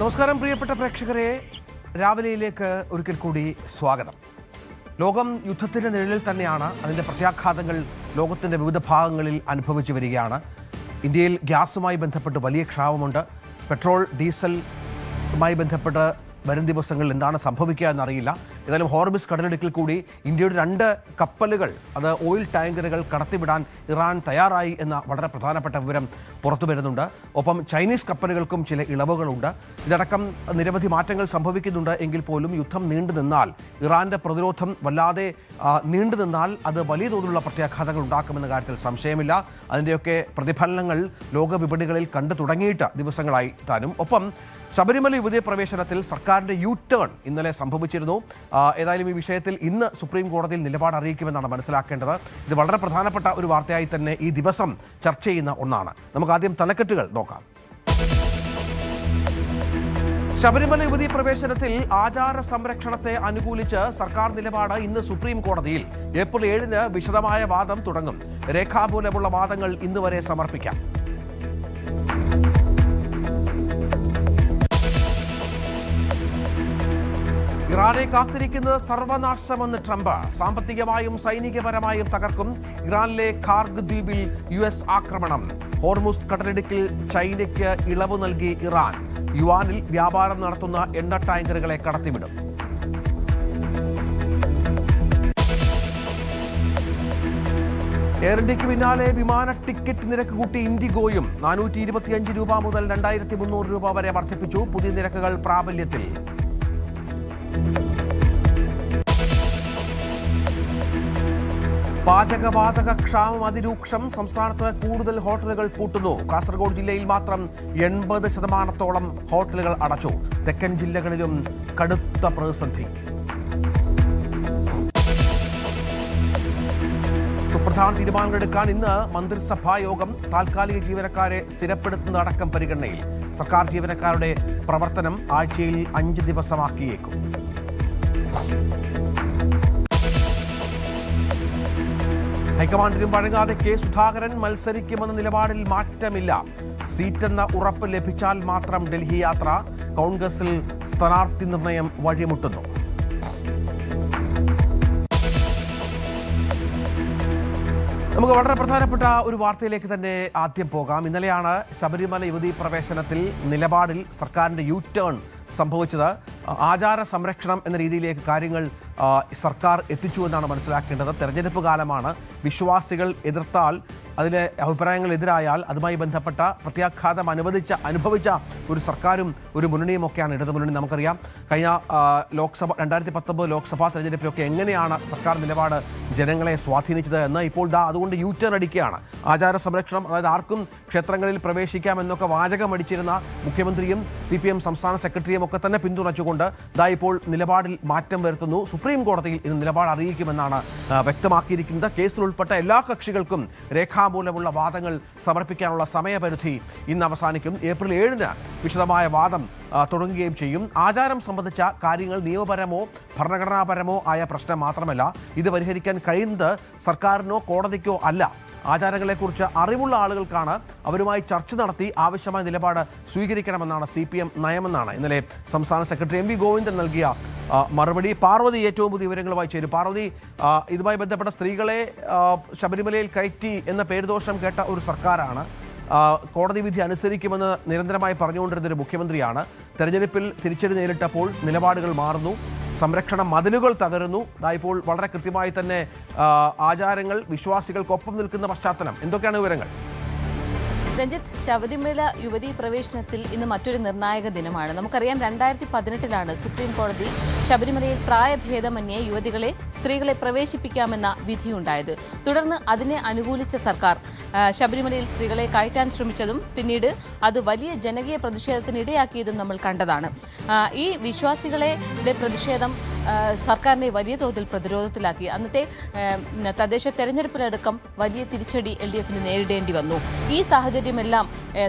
നമസ്കാരം പ്രിയപ്പെട്ട പ്രേക്ഷകരെ, രാവിലെയിലേക്ക് ഒരിക്കൽ കൂടി സ്വാഗതം. ലോകം യുദ്ധത്തിൻ്റെ നിഴലിൽ തന്നെയാണ്. അതിൻ്റെ പ്രത്യാഘാതങ്ങൾ ലോകത്തിൻ്റെ വിവിധ ഭാഗങ്ങളിൽ അനുഭവിച്ചു വരികയാണ്. ഇന്ത്യയിൽ ഗ്യാസുമായി ബന്ധപ്പെട്ട് വലിയ ക്ഷാമമുണ്ട്. പെട്രോൾ ഡീസലുമായി ബന്ധപ്പെട്ട് വരും ദിവസങ്ങളിൽ എന്താണ് സംഭവിക്കുക എന്നറിയില്ല. ഏതായാലും ഹോർമുസ് കടലിടുക്കിൽ കൂടി ഇന്ത്യയുടെ 2 കപ്പലുകൾ, അത് ഓയിൽ ടാങ്കറുകൾ കടത്തിവിടാൻ ഇറാൻ തയ്യാറായി എന്ന വളരെ പ്രധാനപ്പെട്ട വിവരം പുറത്തു വരുന്നുണ്ട്. ഒപ്പം ചൈനീസ് കപ്പലുകൾക്കും ചില ഇളവുകളുണ്ട്. ഇതടക്കം നിരവധി മാറ്റങ്ങൾ സംഭവിക്കുന്നുണ്ട്. എങ്കിൽ പോലും യുദ്ധം നീണ്ടു നിന്നാൽ, ഇറാൻ്റെ പ്രതിരോധം വല്ലാതെ നീണ്ടു നിന്നാൽ അത് വലിയ തോതിലുള്ള പ്രത്യാഘാതങ്ങൾ ഉണ്ടാക്കുമെന്ന കാര്യത്തിൽ സംശയമില്ല. അതിൻ്റെയൊക്കെ പ്രതിഫലനങ്ങൾ ലോകവിപണികളിൽ കണ്ടു തുടങ്ങിയിട്ട് ദിവസങ്ങളായി താനും. ഒപ്പം ശബരിമല യുവതീ പ്രവേശനത്തിൽ സർക്കാരിൻ്റെ ടേൺ ഇന്നലെ സംഭവിച്ചിരുന്നു. ഏതായാലും ഈ വിഷയത്തിൽ ഇന്ന് സുപ്രീം കോടതിയിൽ നിലപാട് അറിയിക്കുമെന്നാണ് മനസ്സിലാക്കേണ്ടത്. ഇത് വളരെ പ്രധാനപ്പെട്ട ഒരു വാർത്തയായി തന്നെ ഈ ദിവസം ചർച്ച ചെയ്യുന്ന ഒന്നാണ്. നമുക്ക് ആദ്യം തലക്കെട്ടുകൾ നോക്കാം. ശബരിമല യുവതീ പ്രവേശനത്തിൽ ആചാര സംരക്ഷണത്തെ അനുകൂലിച്ച് സർക്കാർ നിലപാട് ഇന്ന് സുപ്രീം കോടതിയിൽ. ഏപ്രിൽ 7-ന് വിശദമായ വാദം തുടങ്ങും. രേഖാമൂലമുള്ള വാദങ്ങൾ ഇന്ന് വരെ സമർപ്പിക്കാം. ഇറാനെ കാത്തിരിക്കുന്നത് സർവനാശമെന്ന് ട്രംപ്. സാമ്പത്തികമായും സൈനികപരമായും തകർക്കും. ഇറാനിലെ ഖാർഗ് ദ്വീപിൽ US ആക്രമണം. ഹോർമുസ് കടലിടുക്കിൽ ചൈനയ്ക്ക് ഇളവ് നൽകി ഇറാൻ. യുവാനിൽ വ്യാപാരം നടത്തുന്ന എണ്ണ ടാങ്കറുകളെ കടത്തിവിടും. എയർ ഇന്ത്യക്ക് പിന്നാലെ വിമാന ടിക്കറ്റ് നിരക്ക് കൂട്ടി ഇൻഡിഗോയും. 425 രൂപ മുതൽ 2300 രൂപ വരെ വർദ്ധിപ്പിച്ചു. പുതിയ നിരക്കുകൾ പ്രാബല്യത്തിൽ. പാചകവാതക ക്ഷാമം അതിരൂക്ഷം. സംസ്ഥാനത്ത് കൂടുതൽ ഹോട്ടലുകൾ പൂട്ടുന്നു. കാസർഗോഡ് ജില്ലയിൽ മാത്രം 80% ഹോട്ടലുകൾ അടച്ചു. തെക്കൻ ജില്ലകളിലും കടുത്ത പ്രതിസന്ധി. സുപ്രധാന തീരുമാനങ്ങളെടുക്കാൻ ഇന്ന് മന്ത്രിസഭാ യോഗം. താൽക്കാലിക ജീവനക്കാരെ സ്ഥിരപ്പെടുത്തുന്നതടക്കം പരിഗണനയിൽ. സർക്കാർ ജീവനക്കാരുടെ പ്രവർത്തനം ആഴ്ചയിൽ 5 ദിവസമാക്കിയേക്കും. ഹൈക്കമാൻഡിനും വഴങ്ങാതെ കെ സുധാകരൻ മത്സരിക്കുമെന്ന നിലപാടിൽ മാറ്റമില്ല. സീറ്റെന്ന ഉറപ്പ് ലഭിച്ചാൽ മാത്രം ഡൽഹി യാത്ര. കോൺഗ്രസിൽ സ്ഥാനാർത്ഥി നിർണയം വഴിമുട്ടുന്നു. നമുക്ക് വളരെ പ്രധാനപ്പെട്ട ഒരു വാർത്തയിലേക്ക് തന്നെ ആദ്യം പോകാം. ഇന്നലെയാണ് ശബരിമല യുവതീ പ്രവേശനത്തിൽ നിലപാടിൽ സർക്കാരിൻ്റെ ടേൺ സംഭവിച്ചത്. ആചാര സംരക്ഷണം എന്ന രീതിയിലേക്ക് കാര്യങ്ങൾ സർക്കാർ എത്തിച്ചു എന്നാണ് മനസ്സിലാക്കേണ്ടത്. തെരഞ്ഞെടുപ്പ് കാലമാണ്. വിശ്വാസികൾ എതിർത്താൽ, അതിലെ അഭിപ്രായങ്ങൾ എതിരായാൽ അതുമായി ബന്ധപ്പെട്ട പ്രത്യാഘാതം അനുഭവിച്ച ഒരു സർക്കാരും ഒരു മുന്നണിയുമൊക്കെയാണ് ഇടതുമുന്നണി. നമുക്കറിയാം കഴിഞ്ഞ 2019 ലോക്സഭാ തെരഞ്ഞെടുപ്പിലൊക്കെ എങ്ങനെയാണ് സർക്കാർ നിലപാട് ജനങ്ങളെ സ്വാധീനിച്ചത് എന്ന്. ഇപ്പോൾ അതുകൊണ്ട് ടേൺ അടിക്കുകയാണ്. ആചാര സംരക്ഷണം, അതായത് ആർക്കും ക്ഷേത്രങ്ങളിൽ പ്രവേശിക്കാമെന്നൊക്കെ വാചകമടിച്ചിരുന്ന മുഖ്യമന്ത്രിയും CPM സംസ്ഥാന സെക്രട്ടറിയും ഒക്കെ തന്നെ പിന്തുണച്ചുകൊണ്ട് ഇപ്പോൾ നിലപാടിൽ മാറ്റം വരുത്തുന്നു. സുപ്രീം കോടതിയിൽ ഇന്ന് നിലപാട് അറിയിക്കുമെന്നാണ് വ്യക്തമാക്കിയിരിക്കുന്നത്. കേസിൽ ഉൾപ്പെട്ട എല്ലാ കക്ഷികൾക്കും രേഖാമൂലമുള്ള വാദങ്ങൾ സമർപ്പിക്കാനുള്ള സമയപരിധി ഇന്ന് അവസാനിക്കും. ഏപ്രിൽ 7-ന് വിശദമായ വാദം തുടങ്ങുകയും ചെയ്യും. ആചാരം സംബന്ധിച്ച കാര്യങ്ങൾ നിയമപരമോ ഭരണഘടനാപരമോ ആയ പ്രശ്നം മാത്രമല്ല. ഇത് പരിഹരിക്കാൻ കഴിയുന്നത് സർക്കാരിനോ കോടതിക്കോ അല്ല. ആചാരങ്ങളെക്കുറിച്ച് അറിവുള്ള ആളുകൾക്കാണ്. അവരുമായി ചർച്ച നടത്തി ആവശ്യമായ നിലപാട് സ്വീകരിക്കണമെന്നാണ് CPM നയമെന്നാണ് ഇന്നലെ സംസ്ഥാന സെക്രട്ടറി MV ഗോവിന്ദൻ നൽകിയ മറുപടി. പാർവതി ഏറ്റവും പുതിയ വിവരങ്ങളുമായി ചേരും. പാർവതി, ഇതുമായി ബന്ധപ്പെട്ട സ്ത്രീകളെ ശബരിമലയിൽ കയറ്റി എന്ന പേരുദോഷം കേട്ട ഒരു സർക്കാരാണ്. കോടതി വിധി അനുസരിക്കുമെന്ന് നിരന്തരമായി പറഞ്ഞുകൊണ്ടിരുന്നൊരു മുഖ്യമന്ത്രിയാണ്. തെരഞ്ഞെടുപ്പിൽ തിരിച്ചടി നേരിട്ടപ്പോൾ നിലപാടുകൾ മാറുന്നു. സംരക്ഷണ മതിലുകൾ തകരുന്നു. ഇപ്പോൾ വളരെ കൃത്യമായി തന്നെ ആചാരങ്ങൾ വിശ്വാസികൾക്കൊപ്പം നിൽക്കുന്ന പശ്ചാത്തലം. എന്തൊക്കെയാണ് വിവരങ്ങൾ? രഞ്ജിത്ത്, ശബരിമല യുവതീ പ്രവേശനത്തിൽ ഇന്ന് മറ്റൊരു നിർണായക ദിനമാണ്. നമുക്കറിയാം 2018 സുപ്രീം കോടതി ശബരിമലയിൽ പ്രായഭേദമന്യേ സ്ത്രീകളെ പ്രവേശിപ്പിക്കാമെന്ന വിധിയുണ്ടായത്. തുടർന്ന് അതിനെ അനുകൂലിച്ച സർക്കാർ ശബരിമലയിൽ സ്ത്രീകളെ കയറ്റാൻ ശ്രമിച്ചതും പിന്നീട് അത് വലിയ ജനകീയ പ്രതിഷേധത്തിന് ഇടയാക്കിയതും നമ്മൾ കണ്ടതാണ്. ഈ വിശ്വാസികളുടെ പ്രതിഷേധം സർക്കാരിനെ വലിയ തോതിൽ പ്രതിരോധത്തിലാക്കി. അന്നത്തെ തദ്ദേശ തെരഞ്ഞെടുപ്പിലടക്കം വലിയ തിരിച്ചടി LDFന് നേരിടേണ്ടി വന്നു. ഈ സാഹചര്യം സാഹചര്യമെല്ലാം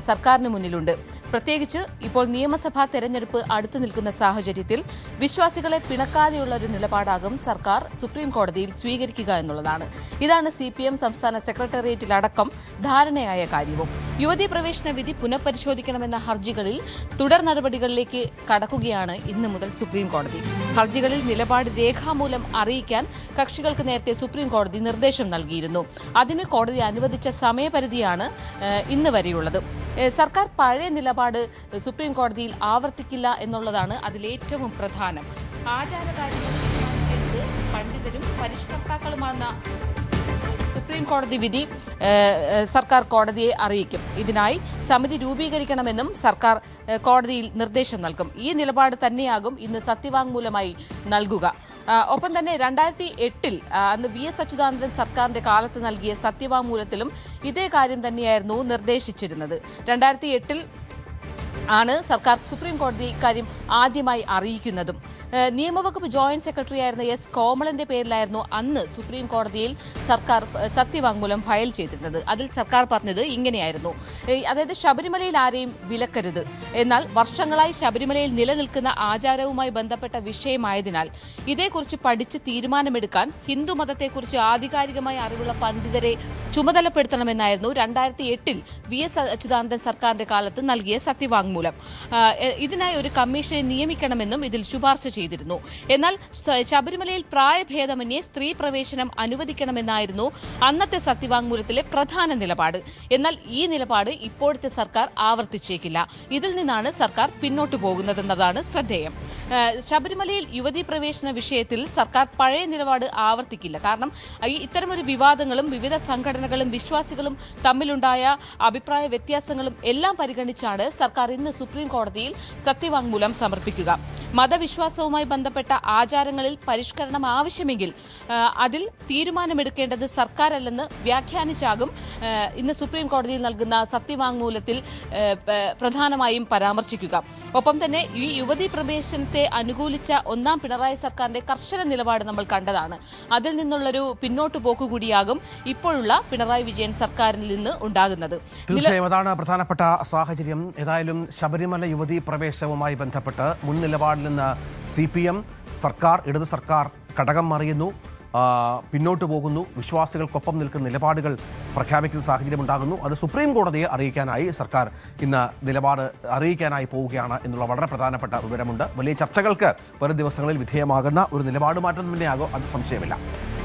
സർക്കാരിന് മുന്നിലുണ്ട്. പ്രത്യേകിച്ച് ഇപ്പോൾ നിയമസഭാ തെരഞ്ഞെടുപ്പ് അടുത്തു നിൽക്കുന്ന സാഹചര്യത്തിൽ വിശ്വാസികളെ പിണക്കാതെയുള്ള ഒരു നിലപാടാകും സർക്കാർ സുപ്രീം കോടതിയിൽ സ്വീകരിക്കുക എന്നുള്ളതാണ്. ഇതാണ് CPM സംസ്ഥാന സെക്രട്ടേറിയറ്റിലടക്കം ധാരണയായ കാര്യവും. യുവതീ പ്രവേശന വിധി പുനഃപരിശോധിക്കണമെന്ന ഹർജികളിൽ തുടർ നടപടികളിലേക്ക് കടക്കുകയാണ് ഇന്ന് മുതൽ സുപ്രീം കോടതി. ഹർജികളിൽ നിലപാട് രേഖാമൂലം അറിയിക്കാൻ കക്ഷികൾക്ക് നേരത്തെ സുപ്രീം കോടതി നിർദ്ദേശം നൽകിയിരുന്നു. അതിന് കോടതി അനുവദിച്ച സമയപരിധിയാണ് ഇന്ന് വരെയുള്ളത്. സർക്കാർ പഴയ നിലപാട് സുപ്രീം കോടതിയിൽ ആവർത്തിക്കില്ല എന്നുള്ളതാണ് അതിലേറ്റവും പ്രധാനം. ആചാരകാര്യങ്ങൾ തീരുമാനിക്കുന്നത് പണ്ഡിതരും പരിഷ്കർത്താക്കളുമാണെന്ന സുപ്രീം കോടതി വിധി സർക്കാർ കോടതിയെ അറിയിക്കും. ഇതിനായി സമിതി രൂപീകരിക്കണമെന്നും സർക്കാർ കോടതിയിൽ നിർദ്ദേശം നൽകും. ഈ നിലപാട് തന്നെയാകും ഇന്ന് സത്യവാങ്മൂലമായി നൽകുക. ഒപ്പം തന്നെ 2008 അന്ന് VS അച്യുതാനന്ദൻ സർക്കാരിന്റെ കാലത്ത് നൽകിയ സത്യവാങ്മൂലത്തിലും ഇതേ കാര്യം തന്നെയായിരുന്നു നിർദ്ദേശിച്ചിരുന്നത്. 2008 ആണ് സർക്കാർ സുപ്രീം കോടതി ഇക്കാര്യം ആദ്യമായി അറിയിക്കുന്നതും. നിയമവകുപ്പ് ജോയിന്റ് സെക്രട്ടറി ആയിരുന്ന S. കോമളന്റെ പേരിലായിരുന്നു അന്ന് സുപ്രീം കോടതിയിൽ സർക്കാർ സത്യവാങ്മൂലം ഫയൽ ചെയ്തിരുന്നത്. അതിൽ സർക്കാർ പറഞ്ഞത് ഇങ്ങനെയായിരുന്നു, അതായത് ശബരിമലയിൽ ആരെയും വിലക്കരുത്, എന്നാൽ വർഷങ്ങളായി ശബരിമലയിൽ നിലനിൽക്കുന്ന ആചാരവുമായി ബന്ധപ്പെട്ട വിഷയമായതിനാൽ ഇതേക്കുറിച്ച് പഠിച്ച് തീരുമാനമെടുക്കാൻ ഹിന്ദുമതത്തെക്കുറിച്ച് ആധികാരികമായി അറിവുള്ള പണ്ഡിതരെ ചുമതലപ്പെടുത്തണമെന്നായിരുന്നു 2008 VS അച്യുതാനന്ദൻ സർക്കാരിന്റെ കാലത്ത് നൽകിയ സത്യവാങ്മൂലം. ഇതിനായി ഒരു കമ്മീഷനെ നിയമിക്കണമെന്നും ഇതിൽ ശുപാർശ ചെയ്തിരുന്നു. എന്നാൽ ശബരിമലയിൽ പ്രായഭേദമന്യേ സ്ത്രീ പ്രവേശനം അനുവദിക്കണമെന്നായിരുന്നു അന്നത്തെ സത്യവാങ്മൂലത്തിലെ പ്രധാന നിലപാട്. എന്നാൽ ഈ നിലപാട് ഇപ്പോഴത്തെ സർക്കാർ ആവർത്തിച്ചേക്കില്ല. ഇതിൽ നിന്നാണ് സർക്കാർ പിന്നോട്ടു പോകുന്നതെന്നതാണ് ശ്രദ്ധേയം. ശബരിമലയിൽ യുവതീ പ്രവേശന വിഷയത്തിൽ സർക്കാർ പഴയ നിലപാട് ആവർത്തിക്കില്ല. കാരണം ഇത്തരമൊരു വിവാദങ്ങളും വിവിധ സംഘടനകളും വിശ്വാസികളും തമ്മിലുണ്ടായ അഭിപ്രായ വ്യത്യാസങ്ങളും എല്ലാം പരിഗണിച്ചാണ് സർക്കാർ ഇന്ന് സുപ്രീം കോടതിയിൽ സത്യവാങ്മൂലം സമർപ്പിക്കുക. മതവിശ്വാസവുമായി ബന്ധപ്പെട്ട ആചാരങ്ങളിൽ പരിഷ്കരണം ആവശ്യമെങ്കിൽ അതിൽ തീരുമാനമെടുക്കേണ്ടത് സർക്കാരല്ലെന്ന് വ്യാഖ്യാനിച്ചാകും ഇന്ന് സുപ്രീം കോടതിയിൽ നൽകുന്ന സത്യവാങ്മൂലത്തിൽ പ്രധാനമായും പരാമർശിക്കുക. ഒപ്പം തന്നെ ഈ യുവതീ പ്രവേശനത്തെ അനുകൂലിച്ച ഒന്നാം പിണറായി സർക്കാരിന്റെ കർശന നിലപാട് നമ്മൾ കണ്ടതാണ്. അതിൽ നിന്നുള്ളൊരു പിന്നോട്ടു പോക്ക് കൂടിയാകും ഇപ്പോഴുള്ള പിണറായി വിജയൻ സർക്കാരിൽ നിന്ന് ഉണ്ടാകുന്നത്. തീർച്ചയായും അതാണ് പ്രധാനപ്പെട്ട സാഹചര്യം. ഏതായാലും ശബരിമല യുവതീ പ്രവേശനവുമായി ബന്ധപ്പെട്ട് മുൻ നിലപാടിൽ നിന്ന് CPM സർക്കാർ, ഇടത് സർക്കാർ ഘടകം മറിയുന്നു, പിന്നോട്ട് പോകുന്നു, വിശ്വാസികൾക്കൊപ്പം നിൽക്കുന്ന നിലപാടുകൾ പ്രഖ്യാപിക്കുന്ന സാഹചര്യം ഉണ്ടാകുന്നു. അത് സുപ്രീം കോടതിയെ അറിയിക്കാനായി സർക്കാർ ഇന്ന് നിലപാട് അറിയിക്കാനായി പോവുകയാണ് എന്നുള്ള വളരെ പ്രധാനപ്പെട്ട വിവരമുണ്ട്. വലിയ ചർച്ചകൾക്ക് വരും ദിവസങ്ങളിൽ വിധേയമാകുന്ന ഒരു നിലപാട് മാറ്റം തന്നെയാകും, അത് സംശയമില്ല.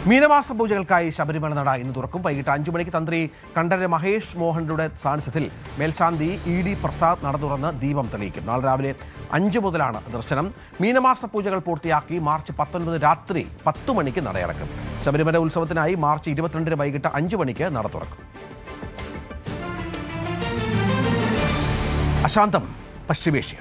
മീനമാസ പൂജകൾക്കായി ശബരിമല നട ഇന്ന് തുറക്കും. വൈകിട്ട് 5 മണിക്ക് തന്ത്രി കണ്ഠരര് മഹേഷ് മോഹനരുടെ സാന്നിധ്യത്തിൽ മേൽശാന്തി ED പ്രസാദ് നട തുറന്ന് ദീപം തെളിയിക്കും. നാളെ രാവിലെ 5 മുതലാണ് ദർശനം. മീനമാസ പൂജകൾ പൂർത്തിയാക്കി മാർച്ച് 19 രാത്രി 10 മണിക്ക് നടയടക്കും. ശബരിമല ഉത്സവത്തിനായി മാർച്ച് 22 വൈകിട്ട് 5 മണിക്ക് നട തുറക്കും. അശാന്തം പശ്ചിമേഷ്യ.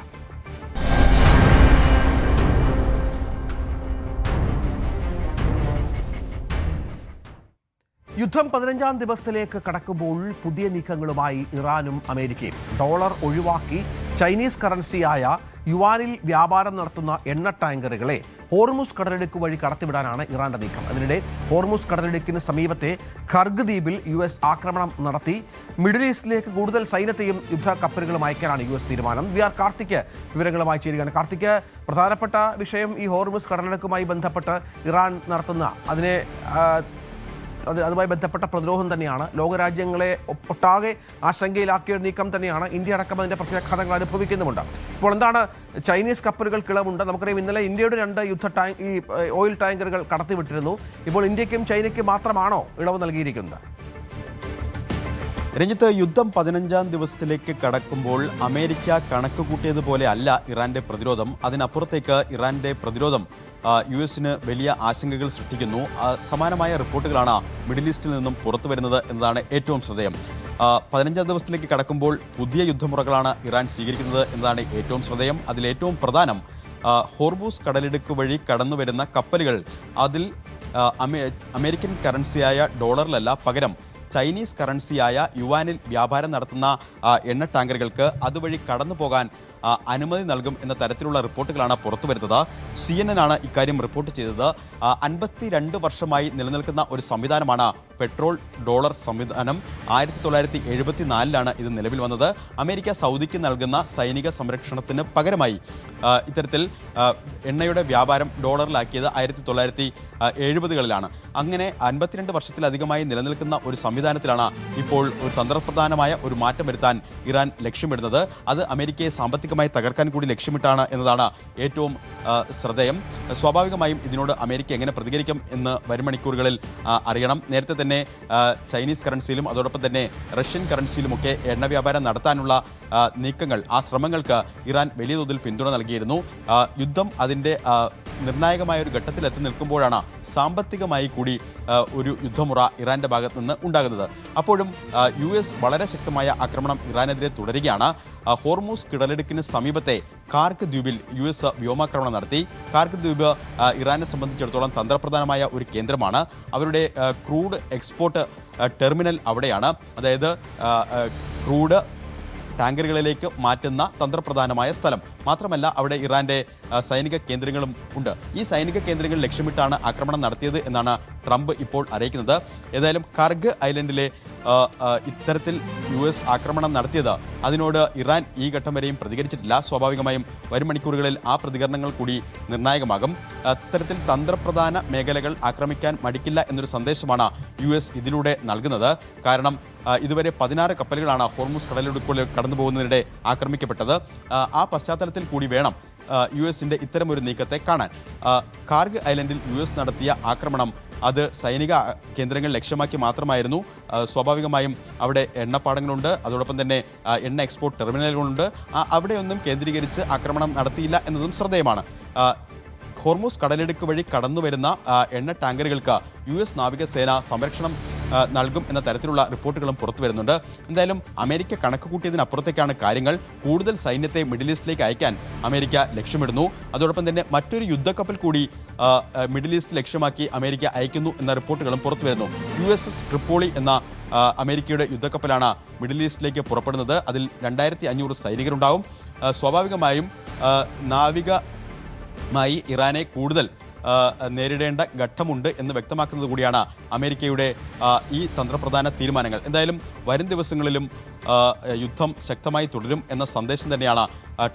യുദ്ധം 15ാം ദിവസത്തിലേക്ക് കടക്കുമ്പോൾ പുതിയ നീക്കങ്ങളുമായി ഇറാനും അമേരിക്കയും. ഡോളർ ഒഴിവാക്കി ചൈനീസ് കറൻസിയായ യുവാനിൽ വ്യാപാരം നടത്തുന്ന എണ്ണ ടാങ്കറുകളെ ഹോർമുസ് കടലിടുക്ക് വഴി കടത്തിവിടാനാണ് ഇറാന്റെ നീക്കം. അതിനിടെ ഹോർമുസ് കടലിടുക്കിന് സമീപത്തെ ഖർഗ് ദ്വീപിൽ US ആക്രമണം നടത്തി. മിഡിൽ ഈസ്റ്റിലേക്ക് കൂടുതൽ സൈന്യത്തെയും യുദ്ധ കപ്പലുകളും അയക്കാനാണ് US തീരുമാനം. VR കാർത്തിക് വിവരങ്ങളുമായി ചേരുകയാണ്. കാർത്തിക്, പ്രധാനപ്പെട്ട വിഷയം ഈ ഹോർമുസ് കടലിടുക്കുമായി ബന്ധപ്പെട്ട് ഇറാൻ നടത്തുന്ന അതുമായി ബന്ധപ്പെട്ട പ്രതിരോധം തന്നെയാണ്. ലോകരാജ്യങ്ങളെ ഒട്ടാകെ ആശങ്കയിലാക്കിയ ഒരു നീക്കം തന്നെയാണ്. ഇന്ത്യ അടക്കം അതിൻ്റെ പ്രത്യാഘാതങ്ങൾ അനുഭവിക്കുന്നുമുണ്ട്. ഇപ്പോൾ എന്താണ് ചൈനീസ് കപ്പലുകൾ കിളവുണ്ട്? നമുക്കറിയാം ഇന്നലെ ഇന്ത്യയുടെ 2 ഓയിൽ ടാങ്കറുകൾ കടത്തിവിട്ടിരുന്നു. ഇപ്പോൾ ഇന്ത്യക്കും ചൈനയ്ക്കും മാത്രമാണോ ഇളവ് നൽകിയിരിക്കുന്നത്? രഞ്ജിത്ത്, യുദ്ധം 15ാം ദിവസത്തിലേക്ക് കടക്കുമ്പോൾ അമേരിക്ക കണക്ക് കൂട്ടിയതുപോലെ അല്ല ഇറാന്റെ പ്രതിരോധം. അതിനപ്പുറത്തേക്ക് ഇറാന്റെ പ്രതിരോധം US-ന് വലിയ ആശങ്കകൾ സൃഷ്ടിക്കുന്നു. സമാനമായ റിപ്പോർട്ടുകളാണ് മിഡിൽ ഈസ്റ്റിൽ നിന്നും പുറത്തു വരുന്നത് എന്നതാണ് ഏറ്റവും ശ്രദ്ധേയം. 15ാം ദിവസത്തിലേക്ക് കടക്കുമ്പോൾ പുതിയ യുദ്ധമുറകളാണ് ഇറാൻ സ്വീകരിക്കുന്നത് എന്നതാണ് ഏറ്റവും ശ്രദ്ധേയം. അതിലേറ്റവും പ്രധാനം ഹോർമുസ് കടലിടുക്ക് വഴി കടന്നുവരുന്ന കപ്പലുകൾ അതിൽ അമേരിക്കൻ കറൻസിയായ ഡോളറിലല്ല, പകരം ചൈനീസ് കറൻസിയായ യുവാനിൽ വ്യാപാരം നടത്തുന്ന എണ്ണ ടാങ്കറുകൾക്ക് അതുവഴി കടന്നു പോകാൻ അനുമതി നൽകും എന്ന തരത്തിലുള്ള റിപ്പോർട്ടുകളാണ് പുറത്തു വരുന്നത്. CNN ആണ് ഇക്കാര്യം റിപ്പോർട്ട് ചെയ്തത്. 52 വർഷമായി നിലനിൽക്കുന്ന ഒരു സംവിധാനമാണ് പെട്രോൾ ഡോളർ സംവിധാനം 1974 ഇത് നിലവിൽ വന്നത്. അമേരിക്ക സൗദിക്ക് നൽകുന്ന സൈനിക സംരക്ഷണത്തിന് പകരമായി ഇത്തരത്തിൽ എണ്ണയുടെ വ്യാപാരം ഡോളറിലാക്കിയത് 1970-കളിലാണ്. അങ്ങനെ 52 വർഷത്തിലധികമായി നിലനിൽക്കുന്ന ഒരു സംവിധാനത്തിലാണ് ഇപ്പോൾ ഒരു തന്ത്രപ്രധാനമായ ഒരു മാറ്റം വരുത്താൻ ഇറാൻ ലക്ഷ്യമിടുന്നത്. അത് അമേരിക്കയെ സാമ്പത്തികമായി തകർക്കാൻ കൂടി ലക്ഷ്യമിട്ടാണ് എന്നതാണ് ഏറ്റവും ശ്രദ്ധേയം. സ്വാഭാവികമായും ഇതിനോട് അമേരിക്ക എങ്ങനെ പ്രതികരിക്കും എന്ന് വരും മണിക്കൂറുകളിൽ അറിയണം. നേരത്തെ തന്നെ ചൈനീസ് കറൻസിയിലും അതോടൊപ്പം തന്നെ റഷ്യൻ കറൻസിയിലുമൊക്കെ എണ്ണ വ്യാപാരം നടത്താനുള്ള നീക്കങ്ങൾ, ആ ശ്രമങ്ങൾക്ക് ഇറാൻ വലിയ തോതിൽ പിന്തുണ നൽകിയിരുന്നു. യുദ്ധം അതിൻ്റെ നിർണായകമായ ഒരു ഘട്ടത്തിൽ എത്തി നിൽക്കുമ്പോഴാണ് സാമ്പത്തികമായി കൂടി ഒരു യുദ്ധമുറ ഇറാന്റെ ഭാഗത്ത് നിന്ന് ഉണ്ടാകുന്നത്. അപ്പോഴും US വളരെ ശക്തമായ ആക്രമണം ഇറാനെതിരെ തുടരുകയാണ്. ഹോർമൂസ് കിടലിടുക്കിന് സമീപത്തെ കാർക്ക് ദ്വീപിൽ US വ്യോമാക്രമണം നടത്തി. കാർക്ക് ദ്വീപ് ഇറാനെ സംബന്ധിച്ചിടത്തോളം തന്ത്രപ്രധാനമായ ഒരു കേന്ദ്രമാണ്. അവരുടെ ക്രൂഡ് എക്സ്പോർട്ട് ടെർമിനൽ അവിടെയാണ്. അതായത് ക്രൂഡ് ടാങ്കറുകളിലേക്ക് മാറ്റുന്ന തന്ത്രപ്രധാനമായ സ്ഥലം. മാത്രമല്ല അവിടെ ഇറാന്റെ സൈനിക കേന്ദ്രങ്ങളും ഉണ്ട്. ഈ സൈനിക കേന്ദ്രങ്ങൾ ലക്ഷ്യമിട്ടാണ് ആക്രമണം നടത്തിയത് എന്നാണ് ട്രംപ് ഇപ്പോൾ അറിയിക്കുന്നത്. ഏതായാലും കർഗ് ഐലൻഡിലെ ഇത്തരത്തിൽ US ആക്രമണം നടത്തിയത്, അതിനോട് ഇറാൻ ഈ ഘട്ടം വരെയും പ്രതികരിച്ചിട്ടില്ല. സ്വാഭാവികമായും വരും മണിക്കൂറുകളിൽ ആ പ്രതികരണങ്ങൾ കൂടി നിർണായകമാകും. അത്തരത്തിൽ തന്ത്രപ്രധാന മേഖലകൾ ആക്രമിക്കാൻ മടിക്കില്ല എന്നൊരു സന്ദേശമാണ് US ഇതിലൂടെ നൽകുന്നത്. കാരണം ഇതുവരെ 16 കപ്പലുകളാണ് ഹോർമൂസ് കടലിടുക്കിലൂടെ കടന്നു പോകുന്നതിനിടെ ആക്രമിക്കപ്പെട്ടത്. ആ പശ്ചാത്തലത്തിൽ കൂടി വേണം US-ന്റെ ഇത്തരമൊരു നീക്കത്തെ കാണാൻ. കാർഗ് ഐലൻഡിൽ US നടത്തിയ ആക്രമണം അത് സൈനിക കേന്ദ്രങ്ങൾ ലക്ഷ്യമാക്കി മാത്രമായിരുന്നു. സ്വാഭാവികമായും അവിടെ എണ്ണപ്പാടങ്ങളുണ്ട്, അതോടൊപ്പം തന്നെ എണ്ണ എക്സ്പോർട്ട് ടെർമിനലുകളുണ്ട്. അവിടെയൊന്നും കേന്ദ്രീകരിച്ച് ആക്രമണം നടത്തിയില്ല എന്നതും ശ്രദ്ധേയമാണ്. ഹോർമൂസ് കടലിടുക്ക് വഴി കടന്നുവരുന്ന എണ്ണ ടാങ്കറുകൾക്ക് US നാവികസേന സംരക്ഷണം നൽകും എന്ന തരത്തിലുള്ള റിപ്പോർട്ടുകളും പുറത്തു വരുന്നുണ്ട്. എന്തായാലും അമേരിക്ക കണക്ക് കൂട്ടിയതിനപ്പുറത്തേക്കാണ് കാര്യങ്ങൾ. കൂടുതൽ സൈന്യത്തെ മിഡിൽ ഈസ്റ്റിലേക്ക് അയക്കാൻ അമേരിക്ക ലക്ഷ്യമിടുന്നു. അതോടൊപ്പം തന്നെ മറ്റൊരു യുദ്ധക്കപ്പൽ കൂടി മിഡിൽ ഈസ്റ്റ് ലക്ഷ്യമാക്കി അമേരിക്ക അയക്കുന്നു എന്ന റിപ്പോർട്ടുകളും പുറത്തു വരുന്നു. USS ട്രിപ്പോളി എന്ന അമേരിക്കയുടെ യുദ്ധക്കപ്പലാണ് മിഡിൽ ഈസ്റ്റിലേക്ക് പുറപ്പെടുന്നത്. അതിൽ 2500 സൈനികരുണ്ടാവും. സ്വാഭാവികമായും നാവികമായി ഇറാനെ കൂടുതൽ നേരിടേണ്ട ഘട്ടമുണ്ട് എന്ന് വ്യക്തമാക്കുന്നത് കൂടിയാണ് അമേരിക്കയുടെ ഈ തന്ത്രപ്രധാന തീരുമാനങ്ങൾ. എന്തായാലും വരും ദിവസങ്ങളിലും യുദ്ധം ശക്തമായി തുടരും എന്ന സന്ദേശം തന്നെയാണ്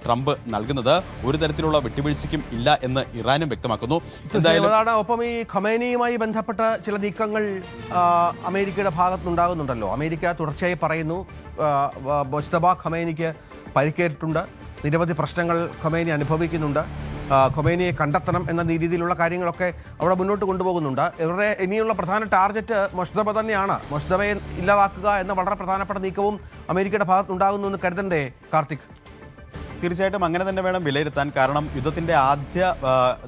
ട്രംപ് നൽകുന്നത്. ഒരു തരത്തിലുള്ള വിട്ടുവീഴ്ചയ്ക്കും ഇല്ല എന്ന് ഇറാനും വ്യക്തമാക്കുന്നു. എന്തായാലും ഒപ്പം ഈ ഖമേനിയുമായി ബന്ധപ്പെട്ട ചില നീക്കങ്ങൾ അമേരിക്കയുടെ ഭാഗത്തുനിന്നുണ്ടാകുന്നുണ്ടല്ലോ. അമേരിക്ക തുടർച്ചയായി പറയുന്നു മുജ്തബ ഖമേനിക്ക് പരിക്കേറ്റിട്ടുണ്ട്, നിരവധി പ്രശ്നങ്ങൾ ഖമേനി അനുഭവിക്കുന്നുണ്ട്, ഖൊമേനിയെ കണ്ടെത്തണം എന്ന രീതിയിലുള്ള കാര്യങ്ങളൊക്കെ അവിടെ മുന്നോട്ട് കൊണ്ടുപോകുന്നുണ്ട്. ഇവരുടെ ഇനിയുള്ള പ്രധാന ടാർഗറ്റ് മുജ്തബ തന്നെയാണ്. മുജ്തബയെ ഇല്ലാതാക്കുക എന്ന വളരെ പ്രധാനപ്പെട്ട നീക്കവും അമേരിക്കയുടെ ഭാഗത്തുണ്ടാകുന്നു എന്ന് കരുതണ്ടേ കാർത്തിക്? തീർച്ചയായിട്ടും അങ്ങനെ തന്നെ വേണം വിലയിരുത്താൻ. കാരണം യുദ്ധത്തിൻ്റെ ആദ്യ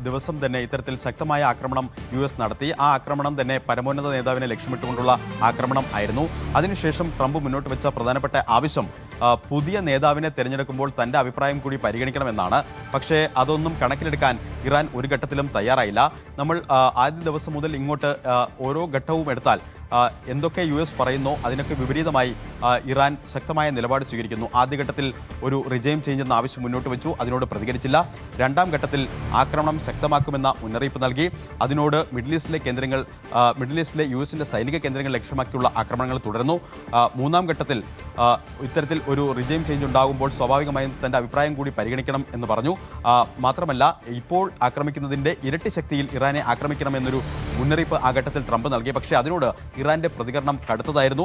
ദിവസം തന്നെ ഇത്തരത്തിൽ ശക്തമായ ആക്രമണം US നടത്തി. ആ ആക്രമണം തന്നെ പരമോന്നത നേതാവിനെ ലക്ഷ്യമിട്ടുകൊണ്ടുള്ള ആക്രമണം ആയിരുന്നു. അതിനുശേഷം ട്രംപ് മുന്നോട്ട് വെച്ച പ്രധാനപ്പെട്ട ആവശ്യം പുതിയ നേതാവിനെ തിരഞ്ഞെടുക്കുമ്പോൾ തൻ്റെ അഭിപ്രായം കൂടി പരിഗണിക്കണമെന്നാണ്. പക്ഷേ അതൊന്നും കണക്കിലെടുക്കാൻ ഇറാൻ ഒരു ഘട്ടത്തിലും തയ്യാറായില്ല. നമ്മൾ ആദ്യ ദിവസം മുതൽ ഇങ്ങോട്ട് ഓരോ ഘട്ടവും എടുത്താൽ എന്തൊക്കെ US പറയുന്നോ അതിനൊക്കെ വിപരീതമായി ഇറാൻ ശക്തമായ നിലപാട് സ്വീകരിക്കുന്നു. ആദ്യഘട്ടത്തിൽ ഒരു റിജൈം ചേഞ്ച് എന്ന ആവശ്യം മുന്നോട്ട് വെച്ചു, അതിനോട് പ്രതികരിച്ചില്ല. രണ്ടാം ഘട്ടത്തിൽ ആക്രമണം ശക്തമാക്കുമെന്ന മുന്നറിയിപ്പ് നൽകി. അതിനോട് മിഡിൽ ഈസ്റ്റിലെ US-ന്റെ സൈനിക കേന്ദ്രങ്ങൾ ലക്ഷ്യമാക്കിയുള്ള ആക്രമണങ്ങൾ തുടർന്നു. മൂന്നാം ഘട്ടത്തിൽ ഇത്തരത്തിൽ ഒരു റിജൈം ചേഞ്ച് ഉണ്ടാകുമ്പോൾ സ്വാഭാവികമായും തൻ്റെ അഭിപ്രായം കൂടി പരിഗണിക്കണം എന്ന് പറഞ്ഞു. മാത്രമല്ല ഇപ്പോൾ ആക്രമിക്കുന്നതിൻ്റെ ഇരട്ടി ശക്തിയിൽ ഇറാനെ ആക്രമിക്കണമെന്നൊരു മുന്നറിയിപ്പ് ആ ഘട്ടത്തിൽ ട്രംപ് നൽകി. പക്ഷേ അതിനോട് ഇറാന്റെ പ്രതികരണം കടുത്തതായിരുന്നു.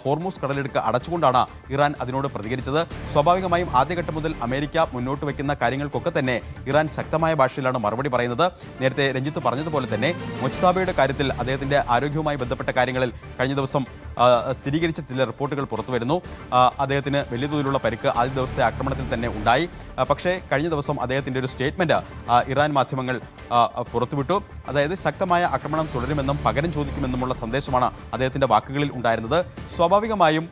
ഹോർമൂസ് കടലിടുക്ക് അടച്ചുകൊണ്ടാണ് ഇറാൻ അതിനോട് പ്രതികരിച്ചത്. സ്വാഭാവികമായും ആദ്യഘട്ടം മുതൽ അമേരിക്ക മുന്നോട്ട് വയ്ക്കുന്ന കാര്യങ്ങൾക്കൊക്കെ തന്നെ ഇറാൻ ശക്തമായ ഭാഷയിലാണ് മറുപടി പറയുന്നത്. നേരത്തെ രഞ്ജിത്ത് പറഞ്ഞതുപോലെ തന്നെ മുജ്തബയുടെ കാര്യത്തിൽ അദ്ദേഹത്തിൻ്റെ ആരോഗ്യവുമായി ബന്ധപ്പെട്ട കാര്യങ്ങളിൽ കഴിഞ്ഞ ദിവസം സ്ഥിരീകരിച്ച ചില റിപ്പോർട്ടുകൾ പുറത്തു വരുന്നു. അദ്ദേഹത്തിന് വലിയ തോതിലുള്ള പരിക്ക് ആദ്യ ദിവസത്തെ ആക്രമണത്തിൽ തന്നെ ഉണ്ടായി. പക്ഷേ കഴിഞ്ഞ ദിവസം അദ്ദേഹത്തിൻ്റെ ഒരു സ്റ്റേറ്റ്മെൻറ്റ് ഇറാൻ മാധ്യമങ്ങൾ പുറത്തുവിട്ടു. അതായത് ശക്തമായ ആക്രമണം തുടരുമെന്നും പകരം ചോദിക്കുമെന്നുമുള്ള സന്ദേശമാണ് അദ്ദേഹത്തിൻ്റെ വാക്കുകളിൽ ഉണ്ടായിരുന്നത്. സ്വാഭാവികമായും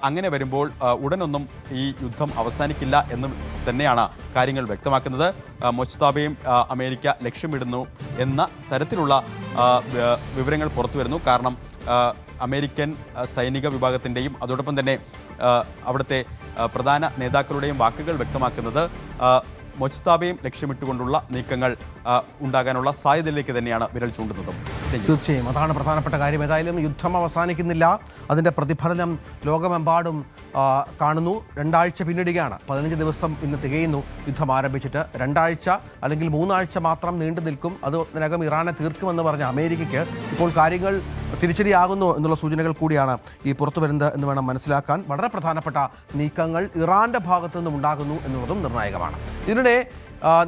അങ്ങനെ വരുമ്പോൾ ഉടനൊന്നും ഈ യുദ്ധം അവസാനിക്കില്ല എന്ന് തന്നെയാണ് കാര്യങ്ങൾ വ്യക്തമാക്കുന്നത്. മുജ്തബയും അമേരിക്ക ലക്ഷ്യമിടുന്നു എന്ന തരത്തിലുള്ള വിവരങ്ങൾ പുറത്തു വരുന്നു. കാരണം അമേരിക്കൻ സൈനിക വിഭാഗത്തിൻ്റെയും അതോടൊപ്പം തന്നെ അവിടുത്തെ പ്രധാന നേതാക്കളുടെയും വാക്കുകൾ വ്യക്തമാക്കുന്നത് മുജ്തബയും ലക്ഷ്യമിട്ടുകൊണ്ടുള്ള നീക്കങ്ങൾ ഉണ്ടാകാനുള്ള സാധ്യതയിലേക്ക് തന്നെയാണ് വിരൽ ചൂണ്ടുന്നത്. തീർച്ചയായും അതാണ് പ്രധാനപ്പെട്ട കാര്യം. ഏതായാലും യുദ്ധം അവസാനിക്കുന്നില്ല, അതിൻ്റെ പ്രതിഫലനം ലോകമെമ്പാടും കാണുന്നു. 2 ആഴ്ച പിന്നിടുകയാണ്. 15 ദിവസം ഇന്ന് തികയുന്നു യുദ്ധം ആരംഭിച്ചിട്ട്. 2 ആഴ്ച അല്ലെങ്കിൽ 3 ആഴ്ച മാത്രം നീണ്ടു നിൽക്കും, അതിനകം ഇറാനെ തീർക്കുമെന്ന് പറഞ്ഞ അമേരിക്കയ്ക്ക് ഇപ്പോൾ കാര്യങ്ങൾ തിരിച്ചടിയാകുന്നു എന്നുള്ള സൂചനകൾ കൂടിയാണ് ഈ പുറത്തു വരുന്നത് എന്ന് വേണം മനസ്സിലാക്കാൻ. വളരെ പ്രധാനപ്പെട്ട നീക്കങ്ങൾ ഇറാന്റെ ഭാഗത്തു നിന്നും ഉണ്ടാകുന്നു എന്നുള്ളതും നിർണായകമാണ്. ഇതിനിടെ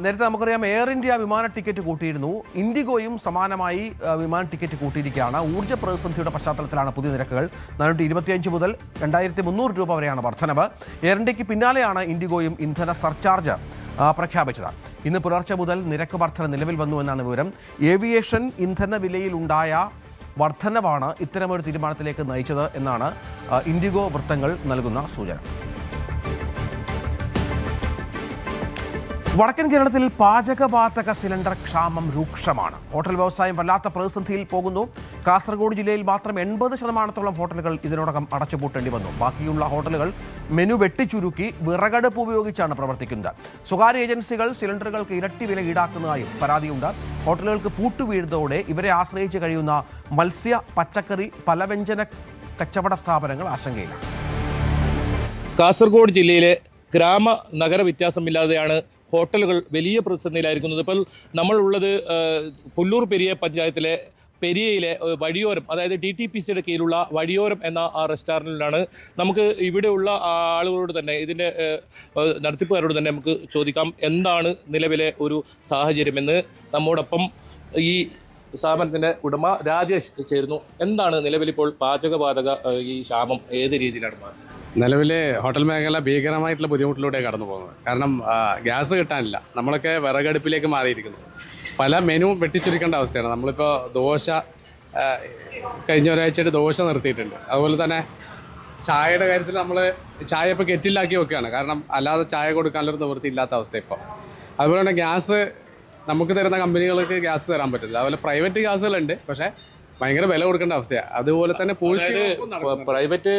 നേരത്തെ നമുക്കറിയാം എയർ ഇന്ത്യ വിമാന ടിക്കറ്റ് കൂട്ടിയിരുന്നു. ഇൻഡിഗോയും സമാനമായി വിമാന ടിക്കറ്റ് കൂട്ടിയിരിക്കുകയാണ്. ഊർജ്ജ പ്രതിസന്ധിയുടെ പശ്ചാത്തലത്തിലാണ് പുതിയ നിരക്കുകൾ. 425 മുതൽ 2300 രൂപ വരെയാണ് വർധനവ്. എയർ ഇന്ത്യക്ക് പിന്നാലെയാണ് ഇൻഡിഗോയും ഇന്ധന സർചാർജ് പ്രഖ്യാപിച്ചത്. ഇന്ന് പുലർച്ചെ മുതൽ നിരക്ക് വർധന നിലവിൽ വന്നു എന്നാണ് വിവരം. ഏവിയേഷൻ ഇന്ധന വിലയിലുണ്ടായ വർധനവാണ് ഇത്തരമൊരു തീരുമാനത്തിലേക്ക് നയിച്ചത് എന്നാണ് ഇൻഡിഗോ വൃത്തങ്ങൾ നൽകുന്ന സൂചന. വടക്കൻ കേരളത്തിൽ പാചകവാതക സിലിണ്ടർ ക്ഷാമം രൂക്ഷമാണ്. ഹോട്ടൽ വ്യവസായം വല്ലാത്ത പ്രതിസന്ധിയിൽ പോകുന്നു. കാസർഗോഡ് ജില്ലയിൽ മാത്രം 80% ഹോട്ടലുകൾ ഇതിനോടകം അടച്ചുപൂട്ടേണ്ടി വന്നു. ബാക്കിയുള്ള ഹോട്ടലുകൾ മെനു വെട്ടിച്ചുരുക്കി വിറകടുപ്പ് ഉപയോഗിച്ചാണ് പ്രവർത്തിക്കുന്നത്. സ്വകാര്യ ഏജൻസികൾ സിലിണ്ടറുകൾക്ക് ഇരട്ടി വില ഈടാക്കുന്നതായും പരാതിയുണ്ട്. ഹോട്ടലുകൾക്ക് പൂട്ടുവീഴുന്നതോടെ ഇവരെ ആശ്രയിച്ച് കഴിയുന്ന മത്സ്യ, പച്ചക്കറി, പലവ്യഞ്ജന കച്ചവട സ്ഥാപനങ്ങൾ ആശങ്കയിലാണ്. കാസർഗോഡ് ജില്ലയിലെ ഗ്രാമ നഗര വ്യത്യാസമില്ലാതെയാണ് ഹോട്ടലുകൾ വലിയ പ്രതിസന്ധിയിലായിരിക്കുന്നത്. ഇപ്പോൾ നമ്മളുള്ളത് പുല്ലൂർ പെരിയ പഞ്ചായത്തിലെ പെരിയയിലെ വഴിയോരം, അതായത് DTPCയുടെ കീഴിലുള്ള വഴിയോരം എന്ന ആ റെസ്റ്റോറൻറ്റിലാണ്. നമുക്ക് ഇവിടെയുള്ള ആളുകളോട് തന്നെ, ഇതിൻ്റെ നടത്തിപ്പുകാരോട് തന്നെ നമുക്ക് ചോദിക്കാം എന്താണ് നിലവിലെ ഒരു സാഹചര്യമെന്ന്. നമ്മോടൊപ്പം ഈ സ്ഥാപനത്തിൻ്റെ ഉടമ രാജേഷ് ചേരുന്നു. എന്താണ് നിലവിലിപ്പോൾ പാചകവാതക ഈ ക്ഷാമം ഏത് രീതിയിലാണ് മാറുന്നത്? നിലവിൽ ഹോട്ടൽ മേഖല ഭീകരമായിട്ടുള്ള ബുദ്ധിമുട്ടിലൂടെ കടന്നു പോകുന്നത്. കാരണം ഗ്യാസ് കിട്ടാനില്ല. നമ്മളൊക്കെ വിറകടുപ്പിലേക്ക് മാറിയിരിക്കുന്നു. പല മെനു വെട്ടിച്ചുരുക്കേണ്ട അവസ്ഥയാണ്. നമ്മളിപ്പോൾ ദോശ, കഴിഞ്ഞ ഒരാഴ്ചയായിട്ട് ദോശ നിർത്തിയിട്ടുണ്ട്. അതുപോലെ തന്നെ ചായയുടെ കാര്യത്തിൽ നമ്മൾ ചായ ഇപ്പോൾ കെറ്റിലാക്കി വെക്കുകയാണ്. കാരണം അല്ലാതെ ചായ കൊടുക്കാനൊരു നിവൃത്തിയില്ലാത്ത അവസ്ഥ ഇപ്പോൾ. അതുപോലെ തന്നെ ഗ്യാസ് നമുക്ക് തരുന്ന കമ്പനികൾക്ക് ഗ്യാസ് തരാൻ പറ്റില്ല. അതുപോലെ പ്രൈവറ്റ് ഗ്യാസുകളുണ്ട്, പക്ഷേ ഭയങ്കര വില കൊടുക്കേണ്ട അവസ്ഥയാണ്. അതുപോലെ തന്നെ പ്രൈവറ്റ്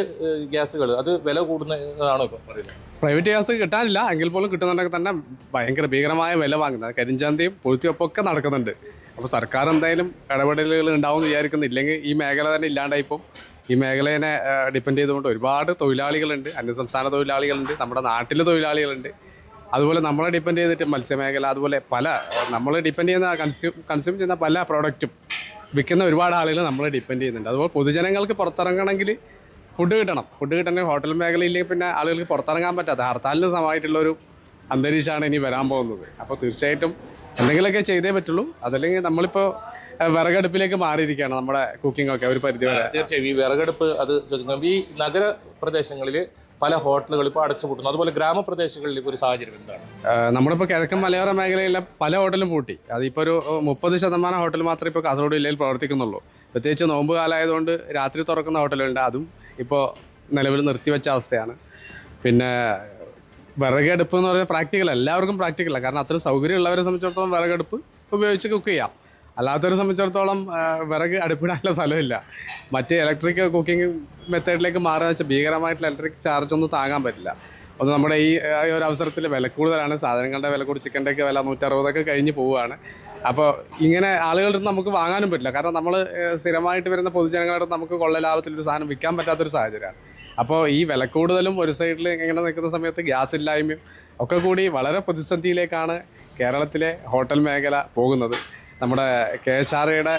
ഗ്യാസുകൾ അത് വില കൂടുന്നതാണോ ഇപ്പോൾ പറയുന്നത്? പ്രൈവറ്റ് ഗ്യാസ് കിട്ടാനില്ല, എങ്കിൽ പോലും കിട്ടുന്നുണ്ടെങ്കിൽ തന്നെ ഭയങ്കര ഭീകരമായ വില വാങ്ങുന്നത്. കരിഞ്ചന്തയും പൂഴ്ത്തിവെപ്പൊക്കെ നടക്കുന്നുണ്ട്. അപ്പോൾ സർക്കാർ എന്തായാലും ഇടപെടലുകൾ ഉണ്ടാവുമെന്ന് വിചാരിക്കുന്നു. ഇല്ലെങ്കിൽ ഈ മേഖല തന്നെ ഇല്ലാണ്ടായിപ്പോൾ. ഈ മേഖലയെ ഡിപ്പെൻഡ് ചെയ്തുകൊണ്ട് ഒരുപാട് തൊഴിലാളികളുണ്ട്, അന്യസംസ്ഥാന തൊഴിലാളികളുണ്ട്, നമ്മുടെ നാട്ടിലെ തൊഴിലാളികളുണ്ട്. അതുപോലെ നമ്മളെ ഡിപ്പെൻഡ് ചെയ്തിട്ട് മത്സ്യമേഖല, അതുപോലെ പല നമ്മൾ ഡിപ്പെൻഡ് ചെയ്യുന്ന കൺസ്യൂം ചെയ്യുന്ന പല പ്രോഡക്റ്റും വിൽക്കുന്ന ഒരുപാട് ആളുകൾ നമ്മളെ ഡിപ്പെൻഡ് ചെയ്യുന്നുണ്ട്. അതുപോലെ പൊതുജനങ്ങൾക്ക് പുറത്തിറങ്ങണമെങ്കിൽ ഫുഡ് കിട്ടണമെങ്കിൽ ഹോട്ടൽ മേഖലയിലേക്ക് പിന്നെ ആളുകൾക്ക് പുറത്തിറങ്ങാൻ പറ്റാത്ത ഹർത്താലിന് സമമായിട്ടുള്ളൊരു അന്തരീക്ഷമാണ് ഇനി വരാൻ പോകുന്നത്. അപ്പോൾ തീർച്ചയായിട്ടും എന്തെങ്കിലുമൊക്കെ ചെയ്തേ പറ്റുള്ളൂ. അതല്ലെങ്കിൽ നമ്മളിപ്പോൾ വിറകടുപ്പിലേക്ക് മാറിയിരിക്കുകയാണ് നമ്മുടെ കുക്കിംഗ് ഒക്കെ ഒരു പരിധി വരെ. തീർച്ചയായും ഈ വിറകടുപ്പ് അത് ചോദിക്കുന്നത് ഈ നഗരപ്രദേശങ്ങളിൽ പല ഹോട്ടലുകൾ ഇപ്പോൾ അടച്ചുപൂട്ടുന്നു. അതുപോലെ ഗ്രാമപ്രദേശങ്ങളിൽ ഇപ്പോൾ ഒരു സാഹചര്യം എന്താണ്? നമ്മളിപ്പോൾ കിഴക്കൻ മലയോര മേഖലയിലെ പല ഹോട്ടലും പൂട്ടി. അതിപ്പോൾ ഒരു 30% ഹോട്ടൽ മാത്രമേ ഇപ്പോൾ കാസർഗോഡ് ജില്ലയിൽ പ്രവർത്തിക്കുന്നുള്ളൂ. പ്രത്യേകിച്ച് നോമ്പ് കാലമായതുകൊണ്ട് രാത്രി തുറക്കുന്ന ഹോട്ടലുണ്ട്, അതും ഇപ്പോൾ നിലവിൽ നിർത്തിവെച്ച അവസ്ഥയാണ്. പിന്നെ വിറകടുപ്പ് എന്ന് പറയുന്നത് പ്രാക്ടിക്കൽ, എല്ലാവർക്കും പ്രാക്ടിക്കലല്ല. കാരണം അത്രയും സൗകര്യമുള്ളവരെ സംബന്ധിച്ചിടത്തോളം വിറകടുപ്പ് ഉപയോഗിച്ച് കുക്ക് ചെയ്യാം. അല്ലാത്തവരെ സംബന്ധിച്ചിടത്തോളം വിറക് അടുപ്പിടാനുള്ള സ്ഥലമില്ല. മറ്റ് ഇലക്ട്രിക് കുക്കിംഗ് മെത്തേഡിലേക്ക് മാറുക വെച്ചാൽ ഭീകരമായിട്ടുള്ള ഇലക്ട്രിക് ചാർജ് ഒന്നും താങ്ങാൻ പറ്റില്ല. ഒന്ന് നമ്മുടെ ഈ ഒരു അവസരത്തിൽ വില കൂടുതലാണ്. സാധനങ്ങളുടെ വില കൂടി, ചിക്കൻ്റെയൊക്കെ വില 160 കഴിഞ്ഞ് പോവുകയാണ്. അപ്പോൾ ഇങ്ങനെ ആളുകളുടെ നമുക്ക് വാങ്ങാനും പറ്റില്ല. കാരണം നമ്മൾ സ്ഥിരമായിട്ട് വരുന്ന പൊതുജനങ്ങളുടെ നമുക്ക് കൊള്ള ലാഭത്തിലൊരു സാധനം വിൽക്കാൻ പറ്റാത്തൊരു സാഹചര്യമാണ്. അപ്പോൾ ഈ വില കൂടുതലും ഒരു സൈഡിൽ ഇങ്ങനെ നിൽക്കുന്ന സമയത്ത് ഗ്യാസ് ഇല്ലായ്മയും ഒക്കെ കൂടി വളരെ പ്രതിസന്ധിയിലേക്കാണ് കേരളത്തിലെ ഹോട്ടൽ മേഖല പോകുന്നത്. നമ്മുടെ KHRAയുടെ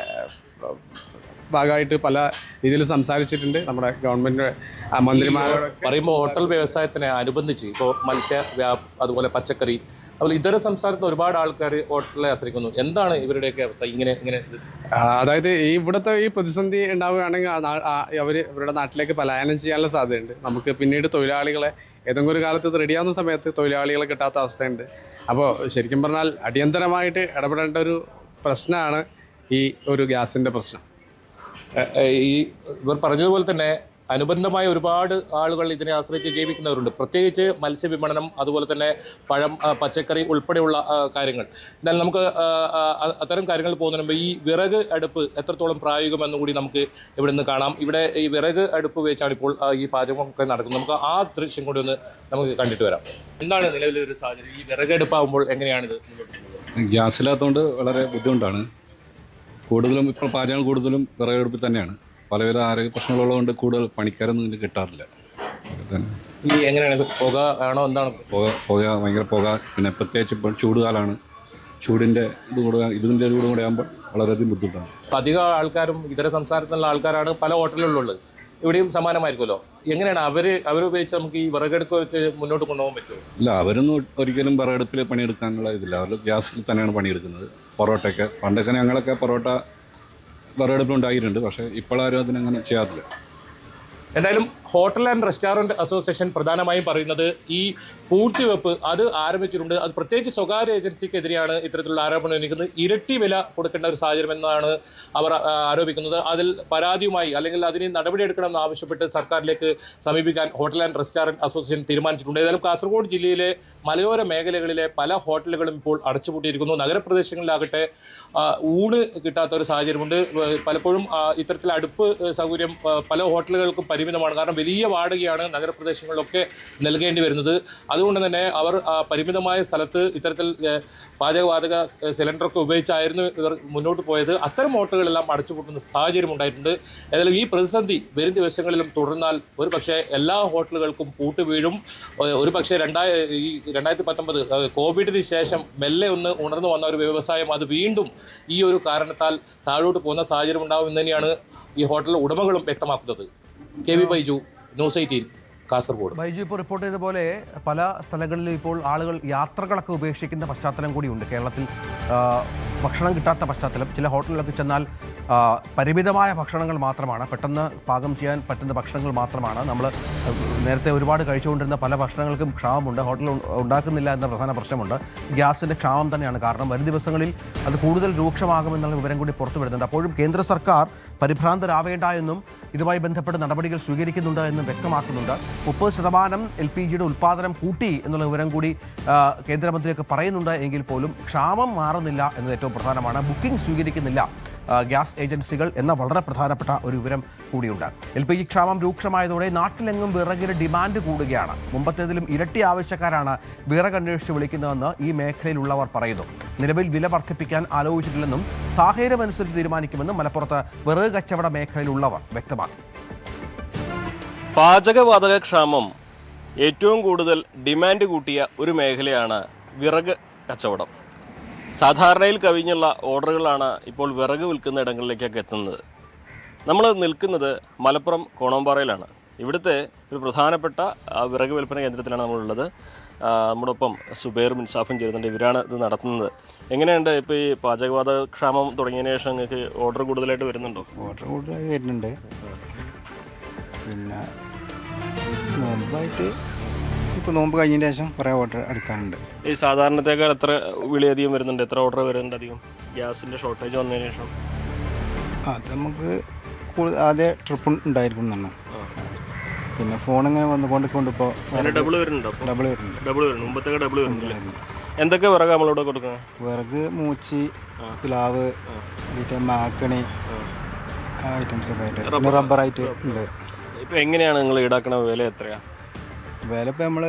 ഭാഗമായിട്ട് പല രീതിയിൽ സംസാരിച്ചിട്ടുണ്ട് നമ്മുടെ ഗവൺമെൻറ് മന്ത്രിമാരോട്. പറയുമ്പോൾ ഹോട്ടൽ വ്യവസായത്തിനെ അനുബന്ധിച്ച് ഇപ്പോൾ അതുപോലെ പച്ചക്കറി, അതുപോലെ ഇതര സംസ്ഥാനത്ത് ഒരുപാട് ആൾക്കാർ ഹോട്ടലിനെ ആശ്രയിക്കുന്നു. എന്താണ് ഇവരുടെയൊക്കെ അവസ്ഥ? ഇങ്ങനെ അതായത് ഇവിടുത്തെ ഈ പ്രതിസന്ധി ഉണ്ടാവുകയാണെങ്കിൽ ഇവരുടെ നാട്ടിലേക്ക് പലായനം ചെയ്യാനുള്ള സാധ്യതയുണ്ട്. നമുക്ക് പിന്നീട് തൊഴിലാളികളെ ഏതെങ്കിലും ഒരു കാലത്ത് ഇത് റെഡിയാവുന്ന സമയത്ത് തൊഴിലാളികളെ കിട്ടാത്ത അവസ്ഥയുണ്ട്. അപ്പോൾ ശരിക്കും പറഞ്ഞാൽ അടിയന്തരമായിട്ട് ഇടപെടേണ്ട ഒരു പ്രശ്നമാണ് ഈ ഒരു ഗ്യാസിൻ്റെ പ്രശ്നം. ഈ ഇവർ പറഞ്ഞതുപോലെ തന്നെ അനുബന്ധമായ ഒരുപാട് ആളുകൾ ഇതിനെ ആശ്രയിച്ച് ജീവിക്കുന്നവരുണ്ട്. പ്രത്യേകിച്ച് മത്സ്യവിപണനം, അതുപോലെ തന്നെ പഴം, പച്ചക്കറി ഉൾപ്പെടെയുള്ള കാര്യങ്ങൾ. എന്നാൽ നമുക്ക് അത്തരം കാര്യങ്ങൾ പോകുന്നതിന് മുമ്പ് ഈ വിറക് അടുപ്പ് എത്രത്തോളം പ്രായോഗികമെന്നും കൂടി നമുക്ക് ഇവിടെ നിന്ന് കാണാം. ഇവിടെ ഈ വിറക് അടുപ്പ് വെച്ചാണ് ഇപ്പോൾ ഈ പാചകമൊക്കെ നടക്കുന്നത്. നമുക്ക് ആ ദൃശ്യം കൂടി ഒന്ന് നമുക്ക് കണ്ടിട്ട് വരാം. എന്താണ് നിലവിലെ ഒരു സാഹചര്യം? ഈ വിറക് അടുപ്പാകുമ്പോൾ എങ്ങനെയാണിത്? ഗ്യാസില്ലാത്തതുകൊണ്ട് വളരെ ബുദ്ധിമുട്ടാണ്. കൂടുതലും ഇപ്പോൾ പാചകങ്ങൾ കൂടുതലും വിറകടുപ്പിൽ തന്നെയാണ്. പലവിധ ആരോഗ്യ പ്രശ്നങ്ങളുള്ളതുകൊണ്ട് കൂടുതൽ പണിക്കാരൊന്നും ഇതിന് കിട്ടാറില്ല. ഈ എങ്ങനെയാണ്, പുക ആണോ എന്താണ്? പുക ഭയങ്കര പുക. പിന്നെ പ്രത്യേകിച്ച് ഇപ്പോൾ ചൂടുകാലമാണ്. ചൂടിൻ്റെ ഇതിൻ്റെ കൂടെ ആകുമ്പോൾ വളരെയധികം ബുദ്ധിമുട്ടാണ്. അധികം ആൾക്കാരും ഇതര സംസ്ഥാനത്തുള്ള ആൾക്കാരാണ് പല ഹോട്ടലുകളിലുള്ളത്. ഇവിടെയും സമാനമായിരിക്കുമല്ലോ. എങ്ങനെയാണ് അവരുപയോഗിച്ച് നമുക്ക് ഈ വിറകടുപ്പ് വെച്ച് മുന്നോട്ട് കൊണ്ടുപോകാൻ പറ്റുമോ? ഇല്ല, അവരൊന്നും ഒരിക്കലും വിറകടുപ്പിൽ പണിയെടുക്കാനുള്ള ഇതില്ല. അവർ ഗ്യാസിൽ തന്നെയാണ് പണിയെടുക്കുന്നത്. പൊറോട്ടയൊക്കെ പണ്ടൊക്കെ ഞങ്ങളൊക്കെ പൊറോട്ട വിറകടുപ്പിൽ ഉണ്ടാക്കിയിട്ടുണ്ട്. പക്ഷേ ഇപ്പോഴാരും അതിനങ്ങനെ ചെയ്യാറില്ല. എന്തായാലും ഹോട്ടൽ ആൻഡ് റെസ്റ്റോറൻറ്റ് അസോസിയേഷൻ പ്രധാനമായും പറയുന്നത് ഈ പൂഴ്ത്തിവെപ്പ് അത് ആരംഭിച്ചിട്ടുണ്ട്. അത് പ്രത്യേകിച്ച് സ്വകാര്യ ഏജൻസിക്കെതിരെയാണ് ഇത്തരത്തിലുള്ള ആരോപണം ഉന്നയിക്കുന്നത്. ഇരട്ടി വില കൊടുക്കേണ്ട ഒരു സാഹചര്യം എന്നാണ് അവർ ആരോപിക്കുന്നത്. അതിൽ പരാതിയുമായി അല്ലെങ്കിൽ അതിന് നടപടിയെടുക്കണമെന്ന് ആവശ്യപ്പെട്ട് സർക്കാരിലേക്ക് സമീപിക്കാൻ ഹോട്ടൽ ആൻഡ് റെസ്റ്റോറൻറ്റ് അസോസിയേഷൻ തീരുമാനിച്ചിട്ടുണ്ട്. ഏതായാലും കാസർഗോഡ് ജില്ലയിലെ മലയോര മേഖലകളിലെ പല ഹോട്ടലുകളും ഇപ്പോൾ അടച്ചുപൂട്ടിയിരിക്കുന്നു. നഗരപ്രദേശങ്ങളിലാകട്ടെ ഊണ് കിട്ടാത്ത ഒരു സാഹചര്യമുണ്ട്. പലപ്പോഴും ഇത്തരത്തിൽ അടുപ്പ് സൗകര്യം പല ഹോട്ടലുകൾക്കും പരിമിതമാണ്. കാരണം വലിയ വാടകയാണ് നഗരപ്രദേശങ്ങളിലൊക്കെ നൽകേണ്ടി വരുന്നത്. അതുകൊണ്ട് തന്നെ അവർ പരിമിതമായ സ്ഥലത്ത് ഇത്തരത്തിൽ പാചകവാതക സിലിണ്ടറൊക്കെ ഉപയോഗിച്ചായിരുന്നു ഇവർ മുന്നോട്ട് പോയത്. അത്തരം ഹോട്ടലുകളെല്ലാം അടച്ചുപൂട്ടുന്ന സാഹചര്യം ഉണ്ടായിട്ടുണ്ട്. ഏതായാലും ഈ പ്രതിസന്ധി വരും ദിവസങ്ങളിലും തുടർന്നാൽ ഒരു പക്ഷേ എല്ലാ ഹോട്ടലുകൾക്കും പൂട്ട് വീഴും. ഒരു പക്ഷേ 2019 കോവിഡിന് ശേഷം മെല്ലെ ഒന്ന് ഉണർന്നു വന്ന ഒരു വ്യവസായം അത് വീണ്ടും ഈ ഒരു കാരണത്താൽ താഴോട്ട് പോകുന്ന സാഹചര്യം ഉണ്ടാവും എന്ന് തന്നെയാണ് ഈ ഹോട്ടൽ ഉടമകളും വ്യക്തമാക്കുന്നത്. KV Baiju, news 18, Kasaragod. ബൈജു ഇപ്പോൾ റിപ്പോർട്ട് ചെയ്ത പോലെ പല സ്ഥലങ്ങളിലും ഇപ്പോൾ ആളുകൾ യാത്രകളൊക്കെ ഉപേക്ഷിക്കുന്ന പശ്ചാത്തലം കൂടിയുണ്ട്. കേരളത്തിൽ ഭക്ഷണം കിട്ടാത്ത പശ്ചാത്തലം. ചില ഹോട്ടലിലൊക്കെ ചെന്നാൽ പരിമിതമായ ഭക്ഷണങ്ങൾ മാത്രമാണ്, പെട്ടെന്ന് പാകം ചെയ്യാൻ പറ്റുന്ന ഭക്ഷണങ്ങൾ മാത്രമാണ്. നമ്മൾ നേരത്തെ ഒരുപാട് കഴിച്ചുകൊണ്ടിരുന്ന പല ഭക്ഷണങ്ങൾക്കും ക്ഷാമമുണ്ട്. ഹോട്ടൽ ഉണ്ടാക്കുന്നില്ല എന്ന പ്രധാന പ്രശ്നമുണ്ട്. ഗ്യാസിൻ്റെ ക്ഷാമം തന്നെയാണ് കാരണം. വരും ദിവസങ്ങളിൽ അത് കൂടുതൽ രൂക്ഷമാകുമെന്നുള്ള വിവരം കൂടി പുറത്തു വരുന്നുണ്ട്. അപ്പോഴും കേന്ദ്ര സർക്കാർ പരിഭ്രാന്തരാവേണ്ട എന്നും ഇതുമായി ബന്ധപ്പെട്ട് നടപടികൾ സ്വീകരിക്കുന്നുണ്ട് എന്നും വ്യക്തമാക്കുന്നുണ്ട്. 30% LPGയുടെ ഉൽപ്പാദനം കൂട്ടി എന്നുള്ള വിവരം കൂടി കേന്ദ്രമന്ത്രിയൊക്കെ പറയുന്നുണ്ട്. എങ്കിൽ പോലും ക്ഷാമം മാറുന്നില്ല എന്നത് ഏറ്റവും പ്രധാനമാണ്. ബുക്കിംഗ് സ്വീകരിക്കുന്നില്ല ഗ്യാസ് ഏജൻസികൾ എന്ന വളരെ പ്രധാനപ്പെട്ട ഒരു വിവരം കൂടിയുണ്ട്. LPG ക്ഷാമം രൂക്ഷമായതോടെ നാട്ടിലെങ്ങും വിറകിന് ഡിമാൻഡ് കൂടുകയാണ്. മുമ്പത്തേതിലും ഇരട്ടി ആവശ്യക്കാരാണ് വിറക് അന്വേഷിച്ച് വിളിക്കുന്നതെന്ന് ഈ മേഖലയിലുള്ളവർ പറയുന്നു. നിലവിൽ വില വർദ്ധിപ്പിക്കാൻ ആലോചിച്ചിട്ടില്ലെന്നും സാഹചര്യമനുസരിച്ച് തീരുമാനിക്കുമെന്നും മലപ്പുറത്ത് വിറക് കച്ചവട മേഖലയിലുള്ളവർ വ്യക്തമാക്കി. പാചകവാതക ക്ഷാമം ഏറ്റവും കൂടുതൽ ഡിമാൻഡ് കൂട്ടിയ ഒരു മേഖലയാണ് വിറക് കച്ചവടം. സാധാരണയിൽ കവിഞ്ഞുള്ള ഓർഡറുകളാണ് ഇപ്പോൾ വിറക് വിൽക്കുന്ന ഇടങ്ങളിലേക്കൊക്കെ എത്തുന്നത്. നമ്മൾ നിൽക്കുന്നത് മലപ്പുറം കോണമ്പാറയിലാണ്. ഇവിടുത്തെ ഒരു പ്രധാനപ്പെട്ട വിറക് വിൽപ്പന കേന്ദ്രത്തിലാണ് നമ്മളുള്ളത്. നമ്മോടൊപ്പം സുബൈർ മിൻസാഫും ചേരുന്നുണ്ട്. ഇവരാണ് ഇത് നടത്തുന്നത്. എങ്ങനെയുണ്ട് ഇപ്പോൾ ഈ പാചകവാതക ക്ഷാമം തുടങ്ങിയതിന് ശേഷം നിങ്ങൾക്ക് ഓർഡർ കൂടുതലായിട്ട് വരുന്നുണ്ടോ? ഓർഡർ കൂടുതലായി വരുന്നുണ്ട്. പിന്നെ നോമ്പായിട്ട് ഇപ്പോൾ നോമ്പ് കഴിഞ്ഞതിന് ശേഷം കുറേ ഓർഡർ എടുക്കാനുണ്ട്. ഈ സാധാരണത്തേക്കാൾ എത്ര വിളിയധികം വരുന്നുണ്ട്? എത്ര ഓർഡർ വരുന്നുണ്ട് അധികം ഗ്യാസിൻ്റെ ഷോർട്ടേജ് വന്നതിന് ശേഷം? അത് നമുക്ക് ആദ്യം ട്രിപ്പ് ഉണ്ടായിരിക്കും എന്നാണ്. പിന്നെ ഫോൺ ഇങ്ങനെ വന്നുകൊണ്ട് ഇപ്പോൾ ഡബിൾ വരുന്നുണ്ടോ? ഡബിൾ വരുന്നുണ്ട്. ഡബിൾ വരുന്നു, മുമ്പത്തേക്ക് ഡബിൾ വരുന്നില്ല. എന്തൊക്കെ വിറക് നമ്മളിവിടെ കൊടുക്കുന്നത്? വിറക്, മൂച്ചി, പ്ലാവ്, പിന്നെ മാക്കണി ഐറ്റംസ് ഒക്കെ ആയിട്ട് പിന്നെ റബ്ബറായിട്ട് ഉണ്ട്. ഇപ്പം എങ്ങനെയാണ് നിങ്ങൾ ഈടാക്കണ വില? എത്രയാണ് വില? ഇപ്പം നമ്മൾ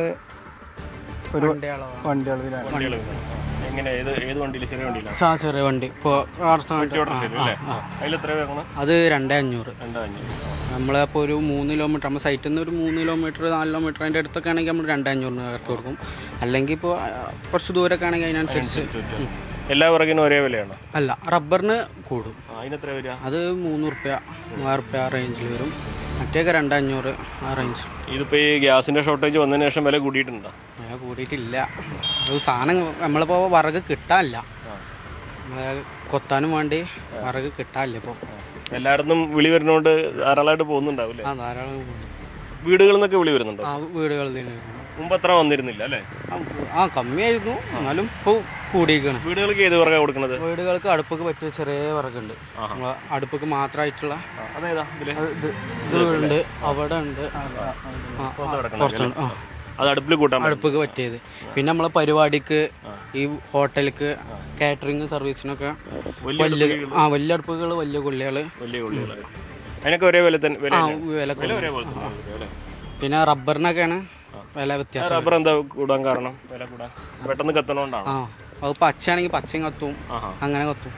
ഒരു വണ്ടി അളവിലാണ്. എങ്ങനെ ഏത് വണ്ടിയിൽ? ചെറിയ വണ്ടിയിലാണ്? ചെറിയ വണ്ടി. ഇപ്പോൾ അതിലെത്ര വാങ്ങണം? അത് 2500. നമ്മളപ്പോൾ ഒരു 3 കിലോമീറ്റർ, നമ്മൾ സൈറ്റിൽ നിന്ന് ഒരു 3 കിലോമീറ്റർ 4 കിലോമീറ്റർ അതിൻ്റെ അടുത്തൊക്കെ ആണെങ്കിൽ നമ്മൾ 2500 ഇറക്കി കൊടുക്കും. അല്ലെങ്കിൽ ഇപ്പോൾ കുറച്ച് ദൂരമൊക്കെ ആണെങ്കിൽ അതിനനുസരിച്ച്. എല്ലാ വിറകിനും ഒരേ വിലയാണോ? അല്ല, റബ്ബറിന് കൂടും. അതിനെത്ര വരിക? അത് 3 റുപ്യ 3 റുപ്യ റേഞ്ചിൽ വരും. മറ്റേക്ക് 2500 ആ റേഞ്ച്. ഇതിപ്പോൾ ഈ ഗ്യാസിൻ്റെ ഷോർട്ടേജ് വന്നതിന് ശേഷം വില കൂടിയിട്ടുണ്ടോ? വില കൂടിയിട്ടില്ല. ഒരു സാധനം നമ്മളിപ്പോൾ വിറക് കിട്ടാനില്ല. നമ്മളെ കൊത്താനും വേണ്ടി വിറക് കിട്ടാനില്ല ഇപ്പോൾ. എല്ലായിടത്തും വിളി വരുന്നതുകൊണ്ട് ധാരാളമായിട്ട് പോകുന്നുണ്ടാവില്ലേ? ധാരാളം വീടുകളിൽ നിന്നൊക്കെ വിളി വരുന്നുണ്ടോ? വീടുകളിൽ മുമ്പ് അത്ര വന്നിരുന്നില്ല അല്ലേ? കമ്മിയായിരുന്നു, എന്നാലും ഇപ്പോൾ കൂടിയിരിക്കണം. വീടുകൾക്ക് ഏത് വിറകാണ് കൊടുക്കുന്നത്? വീടുകൾക്ക് അടുപ്പൊക്കെ പറ്റിയ ചെറിയ വിറകുണ്ട്, അടുപ്പൊക്കെ മാത്രമായിട്ടുള്ള ഇതുണ്ട്, അവിടെ ഉണ്ട്, അത് അടുപ്പിൽ കൂട്ടാൻ അടുപ്പൊക്കെ പറ്റിയത്. പിന്നെ നമ്മളെ പരിപാടിക്ക്, ഈ ഹോട്ടലിക്ക്, കാറ്ററിംഗ് സർവീസിനൊക്കെ വലിയ അടുപ്പുകൾ, വലിയ കൊള്ളികൾ. അതിനൊക്കെ ഒരേ വില തന്നെ? വില. പിന്നെ റബ്ബറിനൊക്കെയാണ് വില വ്യത്യാസം. റബ്ബർ എന്താ കൂടാൻ കാരണം? വില കൂടാൻ പെട്ടെന്ന് കത്തണോണ്ടാണ്. അത് പച്ചയാണെങ്കിൽ പച്ചയും കത്തും, അങ്ങനെ കത്തും.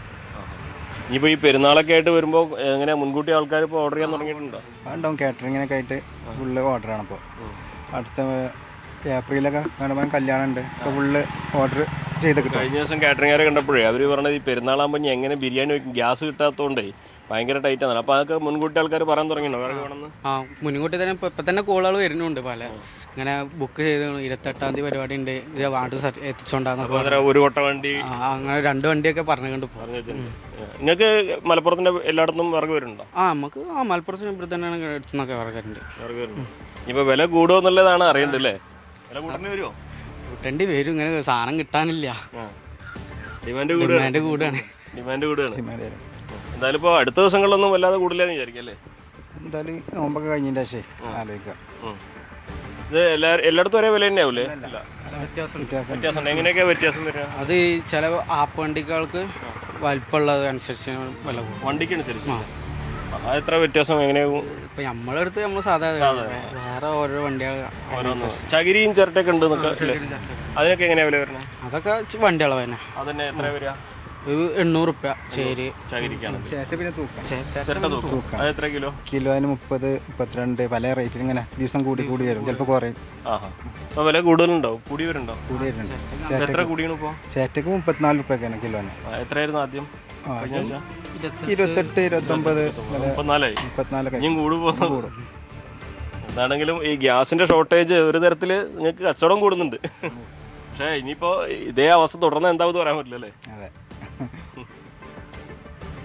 ഇനിയിപ്പോൾ ഈ പെരുന്നാളൊക്കെ ആയിട്ട് വരുമ്പോൾ എങ്ങനെ മുൻകൂട്ടി ആൾക്കാർ ഇപ്പോൾ ഓർഡർ ചെയ്യാൻ തുടങ്ങിയിട്ടുണ്ടോ? ഉണ്ടാവും, കാറ്ററിങ്ങിനൊക്കെ ആയിട്ട് ഫുള്ള് ഓർഡറാണ്. ഇപ്പോൾ അടുത്ത ഏപ്രിലൊക്കെ കാണുമ്പോൾ കല്യാണം ഉണ്ട്, ഫുള്ള് ഓർഡർ ചെയ്ത് കിട്ടും. കഴിഞ്ഞ ദിവസം കാറ്ററിംഗുകാരെ കണ്ടപ്പോഴേ അവർ പറഞ്ഞത് ഈ പെരുന്നാളാകുമ്പോൾ ഇനി എങ്ങനെ ബിരിയാണി വയ്ക്കും, ഗ്യാസ് കിട്ടാത്തതുകൊണ്ടേ ഭയങ്കര ടൈറ്റാണ്. അപ്പോൾ അതൊക്കെ മുൻകൂട്ടി ആൾക്കാർ പറയാൻ തുടങ്ങിയോ വിറക് വേണമെന്ന്? മുൻകൂട്ടി തന്നെ ഇപ്പം തന്നെ കോളുകൾ വരുന്നുണ്ട്. പല ഇങ്ങനെ ബുക്ക് ചെയ്ത് 28-ാം തീയതി പരിപാടി ഉണ്ട്, ഇത് വാണ്ട് എത്തിച്ചോണ്ടാകുന്ന ഒരു കൊട്ട വണ്ടി, അങ്ങനെ 2 വണ്ടിയൊക്കെ പറഞ്ഞുകൊണ്ട് നിങ്ങൾക്ക് മലപ്പുറത്തിന്റെ എല്ലായിടത്തും വിറക് വരുന്നുണ്ടോ? നമുക്ക് മലപ്പുറത്തിന് ഇവിടെ തന്നെയാണ് എടുത്തുനിന്നൊക്കെ വിറകുണ്ട്. ഇപ്പോൾ വില കൂടുമോ എന്നുള്ളതാണ് അറിയണ്ടല്ലേ? വില കൂട്ടേണ്ടി വരുമോ? കൂട്ടേണ്ടി വരും, ഇങ്ങനെ സാധനം കിട്ടാനില്ല, ഡിമാൻഡ് കൂടുകയാണ്. എന്തായാലും ഇപ്പോൾ അടുത്ത ദിവസങ്ങളിലൊന്നും വല്ലാതെ കൂടില്ലെന്ന് വിചാരിക്കല്ലേ? എന്തായാലും നോമ്പൊക്കെ കഴിഞ്ഞതിൻ്റെ ശേഷം ആലോചിക്കാം. ഇത് എല്ലായിടത്തും ഒരേ വില തന്നെ ആവൂലേ? വ്യത്യാസം എങ്ങനെയൊക്കെ വ്യത്യാസം വരിക? അത് ചില ആപ്പ് വണ്ടികൾക്ക് വലിപ്പമുള്ളത് അനുസരിച്ച് വില കൂടും. വണ്ടിക്ക് അനുസരിച്ച് എത്ര വ്യത്യാസം എങ്ങനെയാകും? ഇപ്പം നമ്മളെടുത്ത് നമ്മൾ സാധാരണ വേറെ ഓരോ വണ്ടികൾ, ചകിരിയും ചിരട്ടയൊക്കെ ഉണ്ട് അതിനൊക്കെ എങ്ങനെയാ വില വരുന്നത്? അതൊക്കെ വണ്ടികളെ തന്നെ. അതന്നെ എത്ര വരിക? 800 റുപ്യ ശരി. ചകിരിക്കാണ്. ചേട്ട പിന്നെ തൂക്കം എത്ര കിലോ? കിലോന് 30, 32 പല റേറ്റിൽ ഇങ്ങനെ ദിവസം കൂടി വരും, ചിലപ്പോൾ കുറയും. അപ്പോൾ വില കൂടുതലുണ്ടോ? കൂടി വരുന്നുണ്ട്. എത്ര കൂടിയാണ് ഇപ്പോൾ? ചേട്ടക്ക് 34 റുപ്യൊക്കെയാണ് കിലോന്. എത്രയായിരുന്നു ആദ്യം? 28, 29, 34 കൂടും. എന്താണെങ്കിലും ഈ ഗ്യാസിന്റെ ഷോർട്ടേജ് ഒരു തരത്തിൽ നിങ്ങൾക്ക് കച്ചവടം കൂടുന്നുണ്ട്. പക്ഷേ ഇനിയിപ്പോൾ ഇതേ അവസ്ഥ തുടർന്ന് എന്താവെന്ന് പറയാൻ പറ്റില്ലല്ലേ? അതെ,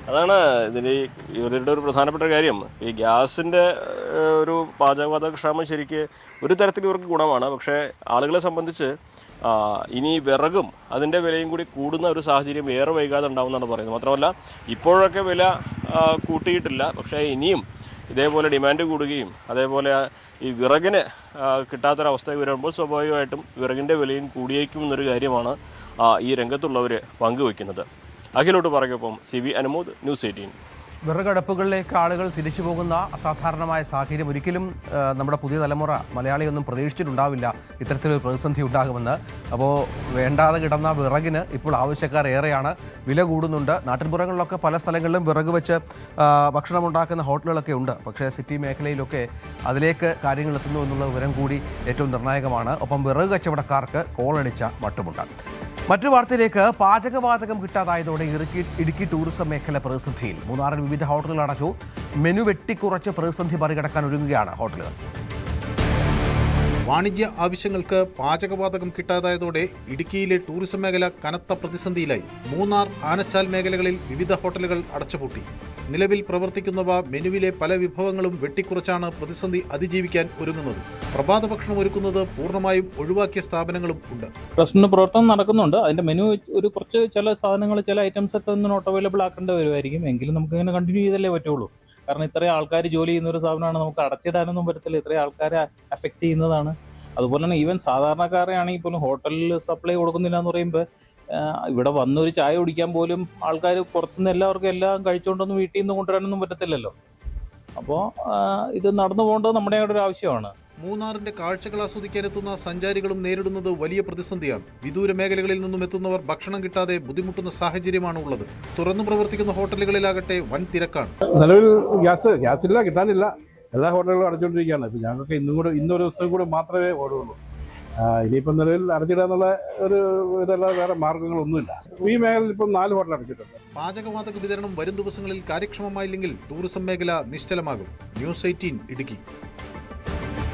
അതാണ് ഇതിന് ഇവരുടെ ഒരു പ്രധാനപ്പെട്ട കാര്യം. ഈ ഗ്യാസിൻ്റെ ഒരു പാചകവാതകക്ഷാമം ശരിക്ക് ഒരു തരത്തിൽ ഇവർക്ക് ഗുണമാണ്. പക്ഷേ ആളുകളെ സംബന്ധിച്ച് ഇനി വിറകും അതിൻ്റെ വിലയും കൂടി കൂടുന്ന ഒരു സാഹചര്യം ഏറെ വൈകാതെ ഉണ്ടാവുമെന്നാണ് പറയുന്നത്. മാത്രമല്ല ഇപ്പോഴൊക്കെ വില കൂട്ടിയിട്ടില്ല, പക്ഷേ ഇനിയും ഇതേപോലെ ഡിമാൻഡ് കൂടുകയും അതേപോലെ ഈ വിറകിന് കിട്ടാത്തൊരവസ്ഥ വരുമ്പോൾ സ്വാഭാവികമായിട്ടും വിറകിൻ്റെ വിലയും കൂടിയേക്കും എന്നൊരു കാര്യമാണ് ഈ രംഗത്തുള്ളവർ പങ്കുവയ്ക്കുന്നത്. അഖിലോട്ട് പറയൊപ്പം CV അനുമോദ്, ന്യൂസ് 18. വിറകടുപ്പുകളിലേക്ക് ആളുകൾ തിരിച്ചു പോകുന്ന അസാധാരണമായ സാഹചര്യം ഒരിക്കലും നമ്മുടെ പുതിയ തലമുറ മലയാളിയൊന്നും പ്രതീക്ഷിച്ചിട്ടുണ്ടാവില്ല ഇത്തരത്തിലൊരു പ്രതിസന്ധി ഉണ്ടാകുമെന്ന്. അപ്പോൾ വേണ്ടാതെ കിടന്ന വിറകിന് ഇപ്പോൾ ആവശ്യക്കാർ ഏറെയാണ്, വില കൂടുന്നുണ്ട്. നാട്ടിൻപുറങ്ങളിലൊക്കെ പല സ്ഥലങ്ങളിലും വിറക് വെച്ച് ഭക്ഷണമുണ്ടാക്കുന്ന ഹോട്ടലുകളൊക്കെ ഉണ്ട്. പക്ഷേ സിറ്റി മേഖലയിലൊക്കെ അതിലേക്ക് കാര്യങ്ങൾ എത്തുന്നു എന്നുള്ള വിവരം കൂടി ഏറ്റവും നിർണായകമാണ്. ഒപ്പം വിറക് കച്ചവടക്കാർക്ക് കോളടിച്ച മട്ടുമുണ്ട്. മറ്റു വാർത്തയിലേക്ക്, പാചകവാതകം കിട്ടാതായതോടെ ഇടുക്കി ടൂറിസം മേഖല പ്രതിസന്ധിയിൽ. മൂന്നാറിൽ വിവിധ ഹോട്ടലുകൾ അടച്ചു. മെനു വെട്ടിക്കുറച്ച് പ്രതിസന്ധി മറികടക്കാൻ ഒരുങ്ങുകയാണ് ഹോട്ടലുകൾ. വാണിജ്യ ആവശ്യങ്ങൾക്ക് പാചകവാതകം കിട്ടാതായതോടെ ഇടുക്കിയിലെ ടൂറിസം മേഖല കനത്ത പ്രതിസന്ധിയിലായി. മൂന്നാർ, ആനച്ചാൽ മേഖലകളിൽ വിവിധ ഹോട്ടലുകൾ അടച്ചുപൂട്ടി. നിലവിൽ പ്രവർത്തിക്കുന്നവ മെനുവിലെ പല വിഭവങ്ങളും വെട്ടിക്കുറച്ചാണ് പ്രതിസന്ധി അതിജീവിക്കാൻ ഒരുങ്ങുന്നത്. പ്രഭാത ഭക്ഷണം ഒരുക്കുന്നത് പൂർണ്ണമായും ഒഴിവാക്കിയ സ്ഥാപനങ്ങളും ഉണ്ട്. റെസ്റ്റോറന്റ് പ്രവർത്തനം നടക്കുന്നുണ്ട്. അതിന്റെ മെനു ഒരു കുറച്ച് ചില സാധനങ്ങൾ, ചില ഐറ്റംസ് ഒക്കെ ഒന്ന് നോട്ട് അവൈലബിൾ ആക്കേണ്ടി വരുമായിരിക്കും. എങ്കിലും നമുക്ക് ഇങ്ങനെ കണ്ടിന്യൂ ചെയ്തല്ലേ പറ്റുള്ളൂ. കാരണം ഇത്രയും ആൾക്കാർ ജോലി ചെയ്യുന്ന ഒരു സ്ഥാപനമാണ്, നമുക്ക് അടച്ചിടാനൊന്നും പറ്റത്തില്ല. ഇത്രയും ആൾക്കാരെ അഫക്റ്റ് ചെയ്യുന്നതാണ്. അതുപോലെ തന്നെ ഈവൻ സാധാരണക്കാരെ ആണെങ്കിൽ പോലും ഹോട്ടലിൽ സപ്ലൈ കൊടുക്കുന്നില്ല എന്ന് പറയുമ്പോൾ ഇവിടെ വന്നൊരു ചായ കുടിക്കാൻ പോലും ആൾക്കാർ പുറത്തുനിന്ന് എല്ലാവർക്കും എല്ലാം കഴിച്ചുകൊണ്ടൊന്നും വീട്ടിൽ നിന്ന് കൊണ്ടുവരാനൊന്നും പറ്റത്തില്ലല്ലോ. അപ്പോൾ ഇത് നടന്നു പോകേണ്ടത് നമ്മുടെ ഒരു ആവശ്യമാണ്. മൂന്നാറിന്റെ കാഴ്ചകൾ ആസ്വദിക്കാനെത്തുന്ന സഞ്ചാരികളും നേരിടുന്നത് വലിയ പ്രതിസന്ധിയാണ്. വിദൂര മേഖലകളിൽ നിന്നും എത്തുന്നവർ ഭക്ഷണം കിട്ടാതെ ബുദ്ധിമുട്ടുന്ന സാഹചര്യമാണ് ഉള്ളത്. തുറന്നു പ്രവർത്തിക്കുന്ന ഹോട്ടലുകളിലാകട്ടെ വൻ തിരക്കാണ്. നിലവിൽ ഗ്യാസ് ഇല്ല, കിട്ടാനില്ല. എല്ലാ ഹോട്ടലുകളും അടച്ചുകൊണ്ടിരിക്കുകയാണ്. ഇപ്പം ഞങ്ങൾക്ക് ഇന്നൊരു ദിവസം കൂടെ മാത്രമേ ഓടുള്ളൂ. ഇനിയിപ്പം നിലവിൽ അടച്ചിടാന്നുള്ള ഒരു ഇതല്ലാതെ വേറെ മാർഗങ്ങളൊന്നുമില്ല. ഈ മേഖലയിൽ ഇപ്പം 4 ഹോട്ടൽ അടച്ചിട്ടുണ്ട്. പാചകവാതക വിതരണം വരും ദിവസങ്ങളിൽ കാര്യക്ഷമമായില്ലെങ്കിൽ ടൂറിസം മേഖല നിശ്ചലമാകും. ന്യൂസ് 18 ഇടുക്കി.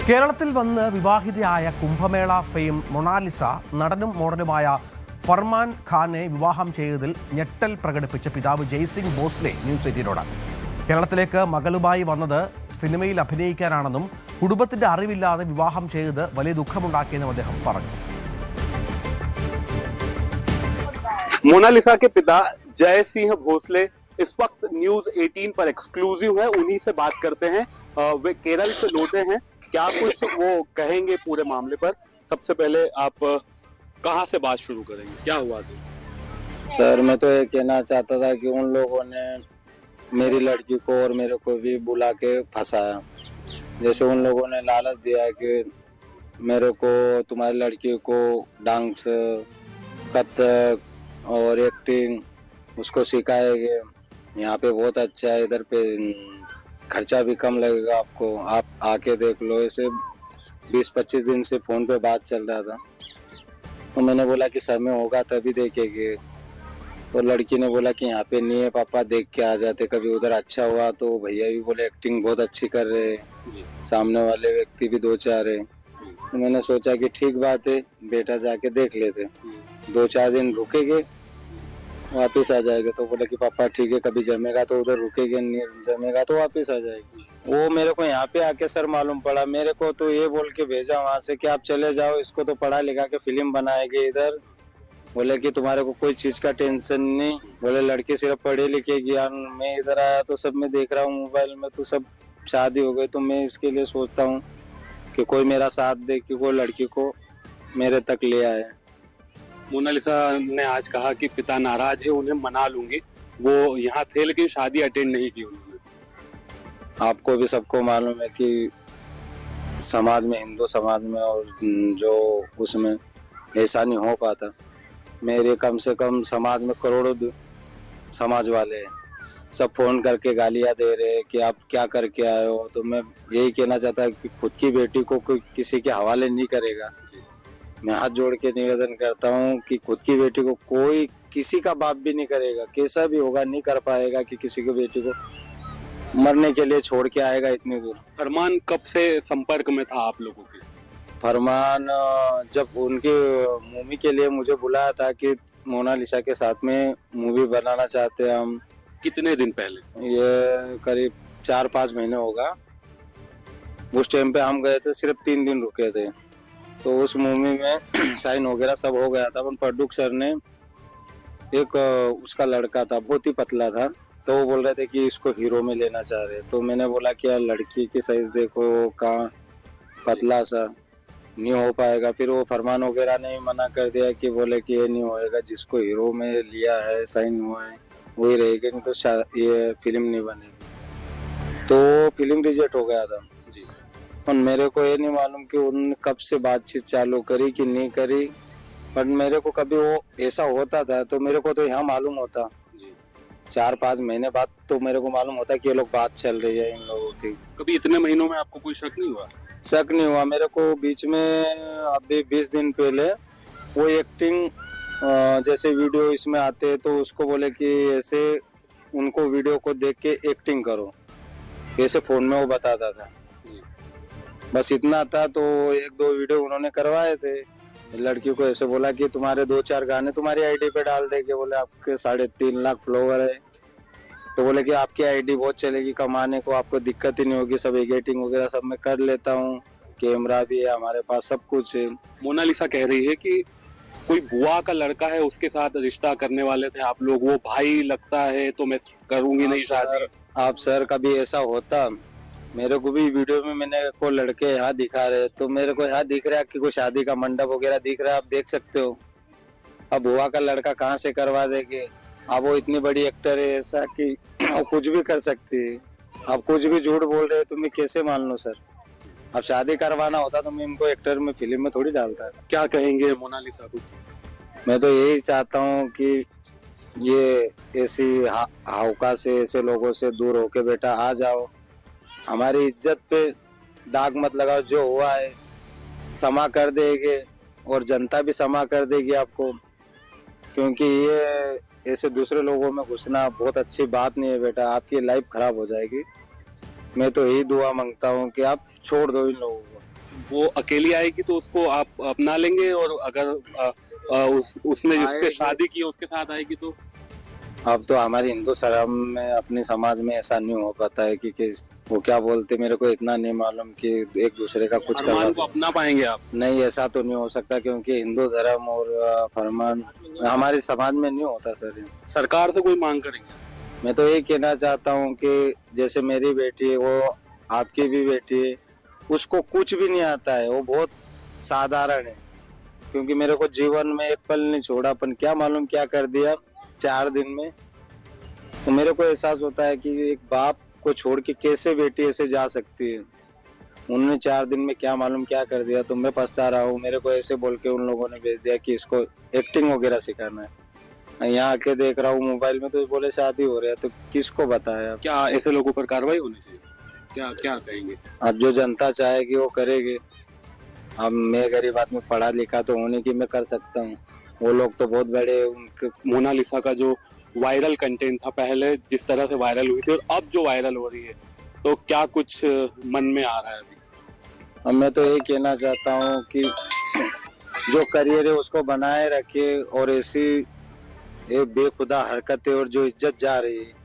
കേരളത്തിൽ വന്ന് വിവാഹിതയായ കുംഭമേള ഫെയിം മൊണാലിസ നടനും മോഡലുമായ ഫർമാൻ ഖാനെ വിവാഹം ചെയ്തതിൽ ഞെട്ടൽ പ്രകടിപ്പിച്ച പിതാവ് ജയ്സിംഗ് ഭോസ്ലെ ന്യൂസ് 18നോട്. കേരളത്തിലേക്ക് മകളുമായി വന്നത് സിനിമയിൽ അഭിനയിക്കാനാണെന്നും കുടുംബത്തിന്റെ അറിവില്ലാതെ വിവാഹം ചെയ്തത് വലിയ ദുഃഖമുണ്ടാക്കിയെന്നും അദ്ദേഹം പറഞ്ഞു. मोनालिसा के पिता जय सिंह भोसले इस वक्त न्यूज 18 पर एक्सक्लूसिव है, उन्हीं से बात करते हैं। वे केरल से लौटे हैं, क्या कुछ वो कहेंगे पूरे मामले पर। सबसे पहले आप कहां से बात शुरू करेंगे, क्या हुआ था? सर मैं तो ये कहना चाहता था कि उन लोगों ने मेरी लड़की को और मेरे को भी बुला के फंसाया। जैसे उन लोगों ने लालच दिया है कि मेरे को तुम्हारी लड़की को डांस, कथक और एक्टिंग उसको सिखाएंगे, यहाँ पे बहुत अच्छा है, इधर पे खर्चा भी कम लगेगा आपको, आप आके देख लो। ऐसे 20-25 दिन से फोन पे बात चल रहा था। तो मैंने बोला कि समय होगा तभी देखेंगे। तो लड़की ने बोला कि यहाँ पे नहीं है पापा, देख के आ जाते कभी उधर। अच्छा हुआ तो भैया भी बोले एक्टिंग बहुत अच्छी कर रहे हैं, सामने वाले व्यक्ति भी 2-4 है। तो मैंने सोचा कि ठीक बात है, बेटा जाके देख लेते। 2-4 दिन रुकेंगे, वापिस आ जाएगा। तो बोले कि पापा ठीक है, कभी जमेगा तो उधर रुकेंगे, नहीं जमेगा तो वापिस आ जाएगी। वो मेरे को यहाँ पे आके सर मालूम पड़ा। मेरे को तो ये बोल के भेजा वहाँ से कि आप चले जाओ, इसको तो पढ़ा लिखा के फिल्म बनाएंगे इधर। बोले कि तुम्हारे को कोई चीज का टेंशन नहीं, बोले लड़की सिर्फ पढ़े लिखेगी। यार मैं इधर आया तो सब मैं देख रहा हूँ मोबाइल में, तो सब शादी हो गई। तो मैं इसके लिए सोचता हूँ कि कोई मेरा साथ दे, कि कोई लड़की को मेरे तक ले आए। मोनालिसा ने आज कहा कि पिता नाराज है, उन्हें मना लूंगी। वो यहाँ थे लेकिन शादी अटेंड नहीं की उन्होंने। आपको भी सबको मालूम है कि समाज में, हिंदू समाज में और जो उसमें ऐसा नहीं हो पाता। मेरे कम से कम समाज में करोड़ों समाज वाले हैं, सब फोन करके गालियां दे रहे हैं कि आप क्या करके आए हो। तो मैं यही कहना चाहता हूँ कि खुद की बेटी को कोई किसी के हवाले नहीं करेगा। मैं हाथ जोड़ के निवेदन करता हूँ कि खुद की बेटी को कोई किसी का बाप भी नहीं करेगा, कैसा भी होगा नहीं कर पाएगा कि किसी की बेटी को मरने के लिए छोड़ के आएगा इतनी दूर। फरमान कब से संपर्क में था आप लोगों के? फरमान जब उनकी मूवी के लिए मुझे बुलाया था कि मोनालिसा के साथ में मूवी बनाना चाहते हैं हम। कितने दिन पहले? ये करीब 4-5 महीने होगा। उस टाइम पे हम गए थे, सिर्फ 3 दिन रुके थे। तो उस मूवी में साइन वगैरह सब हो गया था। प्रोड्यूसर ने एक उसका लड़का था, बहुत ही पतला था, तो वो बोल रहे थे कि इसको हीरो में लेना चाह रहे। तो मैंने बोला कि यार लड़की की साइज देखो, कहाँ पतला सा, नहीं हो पाएगा। फिर वो फरमान वगैरह ने मना कर दिया कि बोले कि ये नहीं होएगा, जिसको हीरो में लिया है, साइन हुआ है, वही रहेगी, नहीं तो ये फिल्म नहीं बनेगी। तो फिल्म रिजेक्ट हो गया था। और मेरे को ये नहीं मालूम कि उन्होंने कब से बातचीत चालू करी कि नहीं करी, पर मेरे को कभी वो ऐसा होता था तो मेरे को तो यहाँ मालूम होता। 4-5 महीने बाद तो मेरे को मालूम होता कि ये लोग बात चल रही है इन लोगों की। कभी इतने महीनों में आपको कोई शक नहीं हुआ? शक नहीं हुआ मेरे को। बीच में अभी 20 दिन पहले वो एक्टिंग जैसे वीडियो इसमें आते तो उसको बोले कि ऐसे उनको वीडियो को देख के एक्टिंग करो, ऐसे फोन में वो बताता था। बस इतना था। तो 1-2 वीडियो उन्होंने करवाए थे। लड़की को ऐसे बोला कि तुम्हारे 2-4 गाने तुम्हारी आईडी पे डाल देंगे। बोले आपके 3.5 लाख फॉलोवर है, तो बोले कि आपकी आईडी बहुत चलेगी कमाने को, आपको दिक्कत ही नहीं होगी, सब एडिटिंग वगैरह सब मैं कर लेता हूँ, कैमरा भी है हमारे पास, सब कुछ है। मोनालिसा कह रही है कि कोई बुआ का लड़का है, उसके साथ रिश्ता करने वाले थे आप लोग, वो भाई लगता है तो मैं करूंगी नहीं शादी। आप सर कभी ऐसा होता, मेरे को भी वीडियो में मैंने को लड़के यहाँ दिखा रहे, तो मेरे को यहाँ दिख रहा है कि कोई शादी का मंडप वगैरह दिख रहा है, आप देख सकते हो। अब बुआ का लड़का कहाँ से करवा देंगे? अब वो इतनी बड़ी एक्टर है ऐसा कि वो कुछ भी कर सकती है। आप कुछ भी झूठ बोल रहे हो तो मैं कैसे मान लूं सर? अब शादी करवाना होता तो मैं इनको एक्टर में फिल्म में थोड़ी डालता। क्या कहेंगे मोनालिसा को? मैं तो यही चाहता हूँ कि ये ऐसी हाउका से, ऐसे लोगों से दूर होके बेटा आ जाओ, हमारी इज्जत पे दाग मत लगाओ। जो हुआ है क्षमा कर देंगे और जनता भी क्षमा कर देगी आपको, क्योंकि ये ऐसे दूसरे लोगों में घुसना बहुत अच्छी बात नहीं है बेटा, आपकी लाइफ खराब हो जाएगी। मैं तो यही दुआ मांगता हूँ कि आप छोड़ दो इन लोगों को। वो अकेली आएगी तो उसको आप अपना लेंगे, और अगर उसने जिससे शादी की उसके साथ आएगी तो अब तो हमारे हिंदू धर्म में अपने समाज में ऐसा नहीं हो पाता है कि वो क्या बोलते, मेरे को इतना नहीं मालूम कि एक दूसरे का कुछ करवा को अपना पाएंगे आप? नहीं, ऐसा तो नहीं हो सकता क्योंकि हिंदू धर्म और फरमान हमारे समाज में नहीं होता सर। सरकार से कोई मांग करेंगे? मैं तो ये कहना चाहता हूँ कि जैसे मेरी बेटी है, वो आपकी भी बेटी है, उसको कुछ भी नहीं आता है, वो बहुत साधारण है। क्योंकि मेरे को जीवन में एक पल नहीं छोड़ा, अपन क्या मालूम क्या कर दिया 4 दिन में। तो मेरे को एहसास होता है कि एक बाप को छोड़ के कैसे बेटी ऐसे जा सकती है। उन्होंने 4 दिन में क्या मालूम क्या कर दिया, तो मैं पछता रहा हूँ। मेरे को ऐसे बोल के उन लोगों ने भेज दिया कि इसको एक्टिंग वगैरह सिखाना है। यहाँ आके देख रहा हूँ मोबाइल में तो बोले शादी हो रहा है, तो किसको बताया? क्या ऐसे लोगों पर कार्रवाई होनी चाहिए? क्या कहेंगे? अब जो जनता चाहेगी वो करेगी। अब मैं गरीब आदमी, पढ़ा लिखा तो होने की मैं कर सकता हूँ, वो लोग तो बहुत बड़े। उनके मोनालिसा का जो वायरल कंटेंट था पहले, जिस तरह से वायरल हुई थी और अब जो वायरल हो रही है, तो क्या कुछ मन में आ रहा है अभी? अब मैं तो यही कहना चाहता हूँ कि जो करियर है उसको बनाए रखे, और ऐसी एक बेखुदा हरकतें और जो इज्जत जा रही है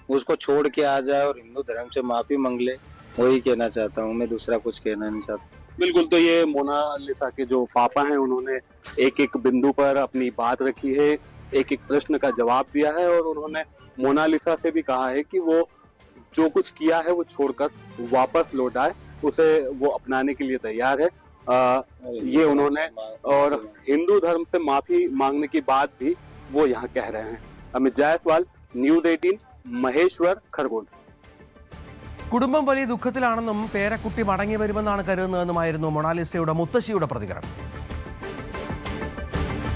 उसको छोड़ के आ जाए और हिंदू धर्म से माफी मांग ले। वही कहना चाहता हूँ, मैं दूसरा कुछ कहना नहीं चाहता। बिल्कुल, तो ये मोनालिसा के जो पापा हैं उन्होंने एक एक बिंदु पर अपनी बात रखी है, एक एक प्रश्न का जवाब दिया है, और उन्होंने मोनालिसा से भी कहा है कि वो जो कुछ किया है वो छोड़कर वापस लौट आए, उसे वो अपनाने के लिए तैयार है। ये उन्होंने, और हिंदू धर्म से माफी मांगने की बात भी वो यहाँ कह रहे हैं। अमित जायसवाल, न्यूज़ 18, महेश्वर, खरगोन। കുടുംബം വലിയ ദുഃഖത്തിലാണെന്നും പേരക്കുട്ടി മടങ്ങി വരുമെന്നാണ് കരുതുന്നതെന്നുമായിരുന്നു മൊണാലിസയുടെ മുത്തശ്ശിയുടെ പ്രതികരണം.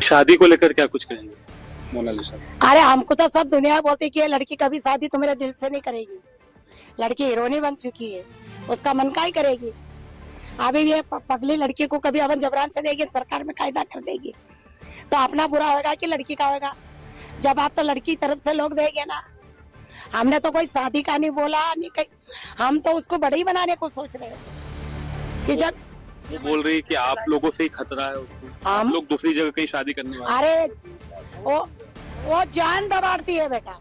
शादी को लेकर क्या कुछ कहेंगे मोनालिसा? अरे हमको तो सब दुनिया बोलती कि लड़की कभी शादी तो मेरे दिल से नहीं करेगी। लड़की हीरोइनी बन चुकी है, उसका मन का ही करेगी। अभी ये पगली लड़की को कभी अवन जबरान से देगी, सरकार में कायदा कर देगी, तो अपना बुरा होगा कि लड़की का होगा? जब आप तो लड़की तरफ से लोग देंगे ना। हमने तो कोई शादी का नहीं बोला, नहीं कहीं, हम तो उसको बड़ी बनाने को सोच रहे हैं कि जब वो बोल रही है कि आप लोगों से ही खतरा है उसको, आप लोग दूसरी जगह कहीं शादी करने वाले। अरे वो जान दबाड़ती है बेटा,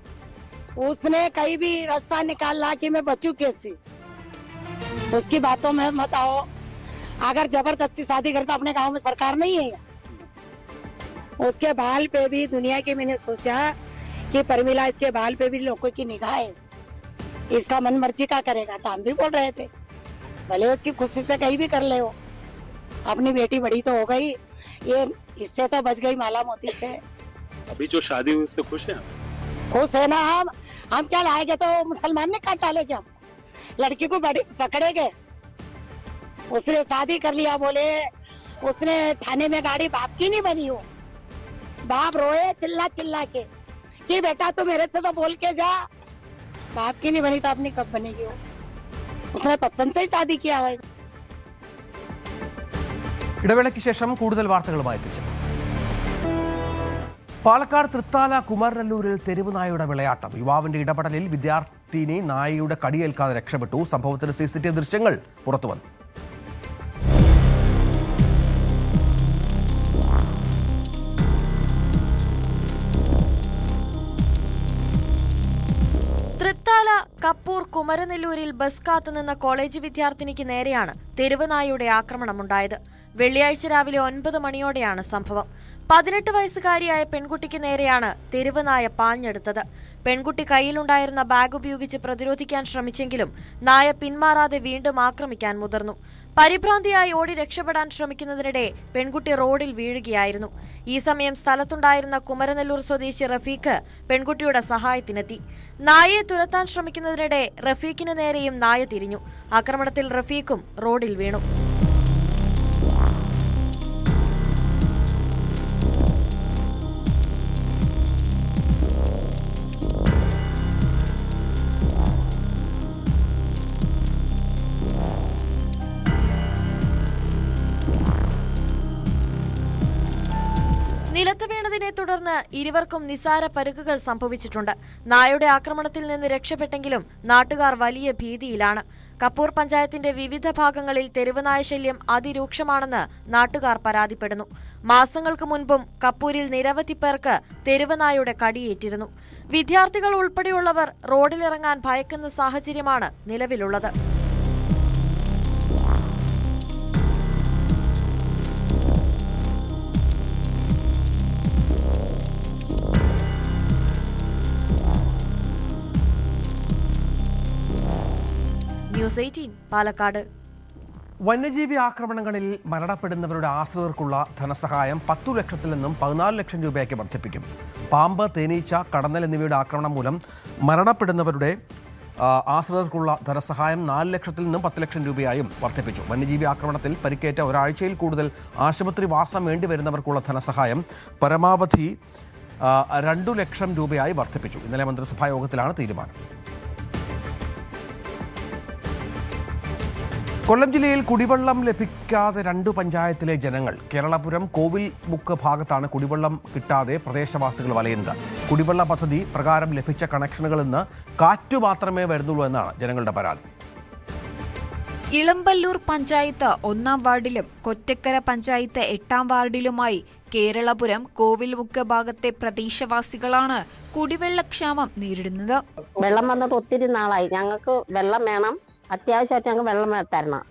उसने कहीं भी रास्ता निकाला कि मैं बचूं कैसे, उसकी बातों में मत आओ। अगर जबरदस्ती शादी करता, अपने गांव में सरकार नहीं है, उसके बाल पे भी दुनिया के, मैंने सोचा कि परमिला इसके बाल पे भी लोगों की निगाह है, इसका मन मर्जी का करेगा। तो हम भी बोल रहे थे भले उसकी खुशी से कहीं भी कर ले, हो अपनी बेटी बड़ी तो हो गई, ये इससे तो बच गई माला मोती से। अभी जो शादी हुई उससे खुश हैं? खुश है ना। हम क्या लाएंगे, तो मुसलमान ने काट डालेंगे हम? लड़की को बड़ी पकड़ेंगे, उसने शादी कर लिया, बोले उसने थाने में गाड़ी बाप की नहीं बनी हो, बाप रोए चिल्ला चिल्ला के कि बेटा तू मेरे से तो बोल के जा, बाप की नहीं बनी तो अपनी कब बनेगी? हो उसने पसंद से ही शादी किया है। ഇടവേളയ്ക്ക് ശേഷം കൂടുതൽ വാർത്തകളുമായി തിരിച്ചെത്തും. പാലക്കാട് തൃത്താല കുമരനല്ലൂരിൽ തെരുവ് നായയുടെ വിളയാട്ടം. യുവാവിന്റെ ഇടപെടലിൽ വിദ്യാർത്ഥിനി നായയുടെ കടിയേൽക്കാതെ രക്ഷപ്പെട്ടു. സംഭവത്തിന്റെ CCTV ദൃശ്യങ്ങൾ പുറത്തുവന്നു. തൃത്താല കപ്പൂർ കുമരനെല്ലൂരിൽ ബസ് കാത്തുനിന്ന കോളേജ് വിദ്യാർത്ഥിനിക്ക് നേരെയാണ് തെരുവ് നായയുടെ ആക്രമണമുണ്ടായത്. വെള്ളിയാഴ്ച രാവിലെ 9 മണിയോടെയാണ് സംഭവം. 18 വയസ്സുകാരിയായ പെൺകുട്ടിക്ക് നേരെയാണ് തെരുവ് നായ പാഞ്ഞെടുത്തത്. പെൺകുട്ടി കയ്യിലുണ്ടായിരുന്ന ബാഗ് ഉപയോഗിച്ച് പ്രതിരോധിക്കാൻ ശ്രമിച്ചെങ്കിലും നായ പിന്മാറാതെ വീണ്ടും ആക്രമിക്കാൻ മുതിർന്നു. പരിഭ്രാന്തിയായി ഓടി രക്ഷപ്പെടാൻ ശ്രമിക്കുന്നതിനിടെ പെൺകുട്ടി റോഡിൽ വീഴുകയായിരുന്നു. ഈ സമയം സ്ഥലത്തുണ്ടായിരുന്ന കുമരനെല്ലൂർ സ്വദേശി റഫീഖ് പെൺകുട്ടിയുടെ സഹായത്തിനെത്തി. നായയെ തുരത്താൻ ശ്രമിക്കുന്നതിനിടെ റഫീഖിന് നേരെയും നായ തിരിഞ്ഞു. ആക്രമണത്തിൽ റഫീഖും റോഡിൽ വീണു. നിലത്ത് വീണതിനെ തുടർന്ന് ഇരുവർക്കും നിസാര പരുക്കുകൾ സംഭവിച്ചിട്ടുണ്ട്. നായയുടെ ആക്രമണത്തിൽ നിന്ന് രക്ഷപ്പെട്ടെങ്കിലും നാട്ടുകാർ വലിയ ഭീതിയിലാണ്. കപ്പൂർ പഞ്ചായത്തിന്റെ വിവിധ ഭാഗങ്ങളിൽ തെരുവുനായ ശല്യം അതിരൂക്ഷമാണെന്ന് നാട്ടുകാർ പരാതിപ്പെടുന്നു. മാസങ്ങൾക്ക് മുൻപും കപ്പൂരിൽ നിരവധി പേർക്ക് തെരുവുനായുടെ കടിയേറ്റിരുന്നു. വിദ്യാർത്ഥികൾ ഉൾപ്പെടെയുള്ളവർ റോഡിലിറങ്ങാൻ ഭയക്കുന്ന സാഹചര്യമാണ് നിലവിലുള്ളത്. ന്യൂസ് 18 പാലക്കാട്. വന്യജീവി ആക്രമണങ്ങളിൽ മരണപ്പെടുന്നവരുടെ ആശ്രിതർക്കുള്ള ധനസഹായം 10 ലക്ഷത്തിൽ നിന്നും 14 ലക്ഷം രൂപയാക്കി വർദ്ധിപ്പിക്കും. പാമ്പ്, തേനീച്ച, കടന്നൽ എന്നിവയുടെ ആക്രമണം മൂലം മരണപ്പെടുന്നവരുടെ ആശ്രിതർക്കുള്ള ധനസഹായം 4 ലക്ഷത്തിൽ നിന്നും 10 ലക്ഷം രൂപയായും വർദ്ധിപ്പിച്ചു. വന്യജീവി ആക്രമണത്തിൽ പരിക്കേറ്റ ഒരാഴ്ചയിൽ കൂടുതൽ ആശുപത്രി വാസം വേണ്ടിവരുന്നവർക്കുള്ള ധനസഹായം പരമാവധി 2 ലക്ഷം രൂപയായി വർദ്ധിപ്പിച്ചു. ഇന്നലെ മന്ത്രിസഭാ യോഗത്തിലാണ് തീരുമാനം. കൊല്ലം ജില്ലയിൽ കുടിവെള്ളം ലഭിക്കാതെ 2 പഞ്ചായത്തിലെ ജനങ്ങൾ. കേരളപുരം കോവിൽമുക്ക് ഭാഗത്താണ് കുടിവെള്ളം കിട്ടാതെ പ്രദേശവാസികൾ വലയുന്നത്. കുടിവെള്ള പദ്ധതി പ്രകാരം ലഭിച്ച കണക്ഷനുകളിൽ നിന്ന് കാറ്റു മാത്രമേ വരുന്നുള്ളൂ എന്നാണ് ജനങ്ങളുടെ പരാതി. ഇളമ്പല്ലൂർ പഞ്ചായത്ത് 1-ാം വാർഡിലും കൊറ്റക്കര പഞ്ചായത്ത് 8-ാം വാർഡിലുമായി കേരളപുരം കോവിൽമുക്ക് ഭാഗത്തെ പ്രദേശവാസികളാണ് കുടിവെള്ളക്ഷാമം നേരിടുന്നത്. വെള്ളം വന്നിട്ട് ഒത്തിരി നാളായി. ഞങ്ങൾക്ക് വെള്ളം വേണം, അത്യാവശ്യമായിട്ട് ഞങ്ങൾക്ക് വെള്ളം തരണം.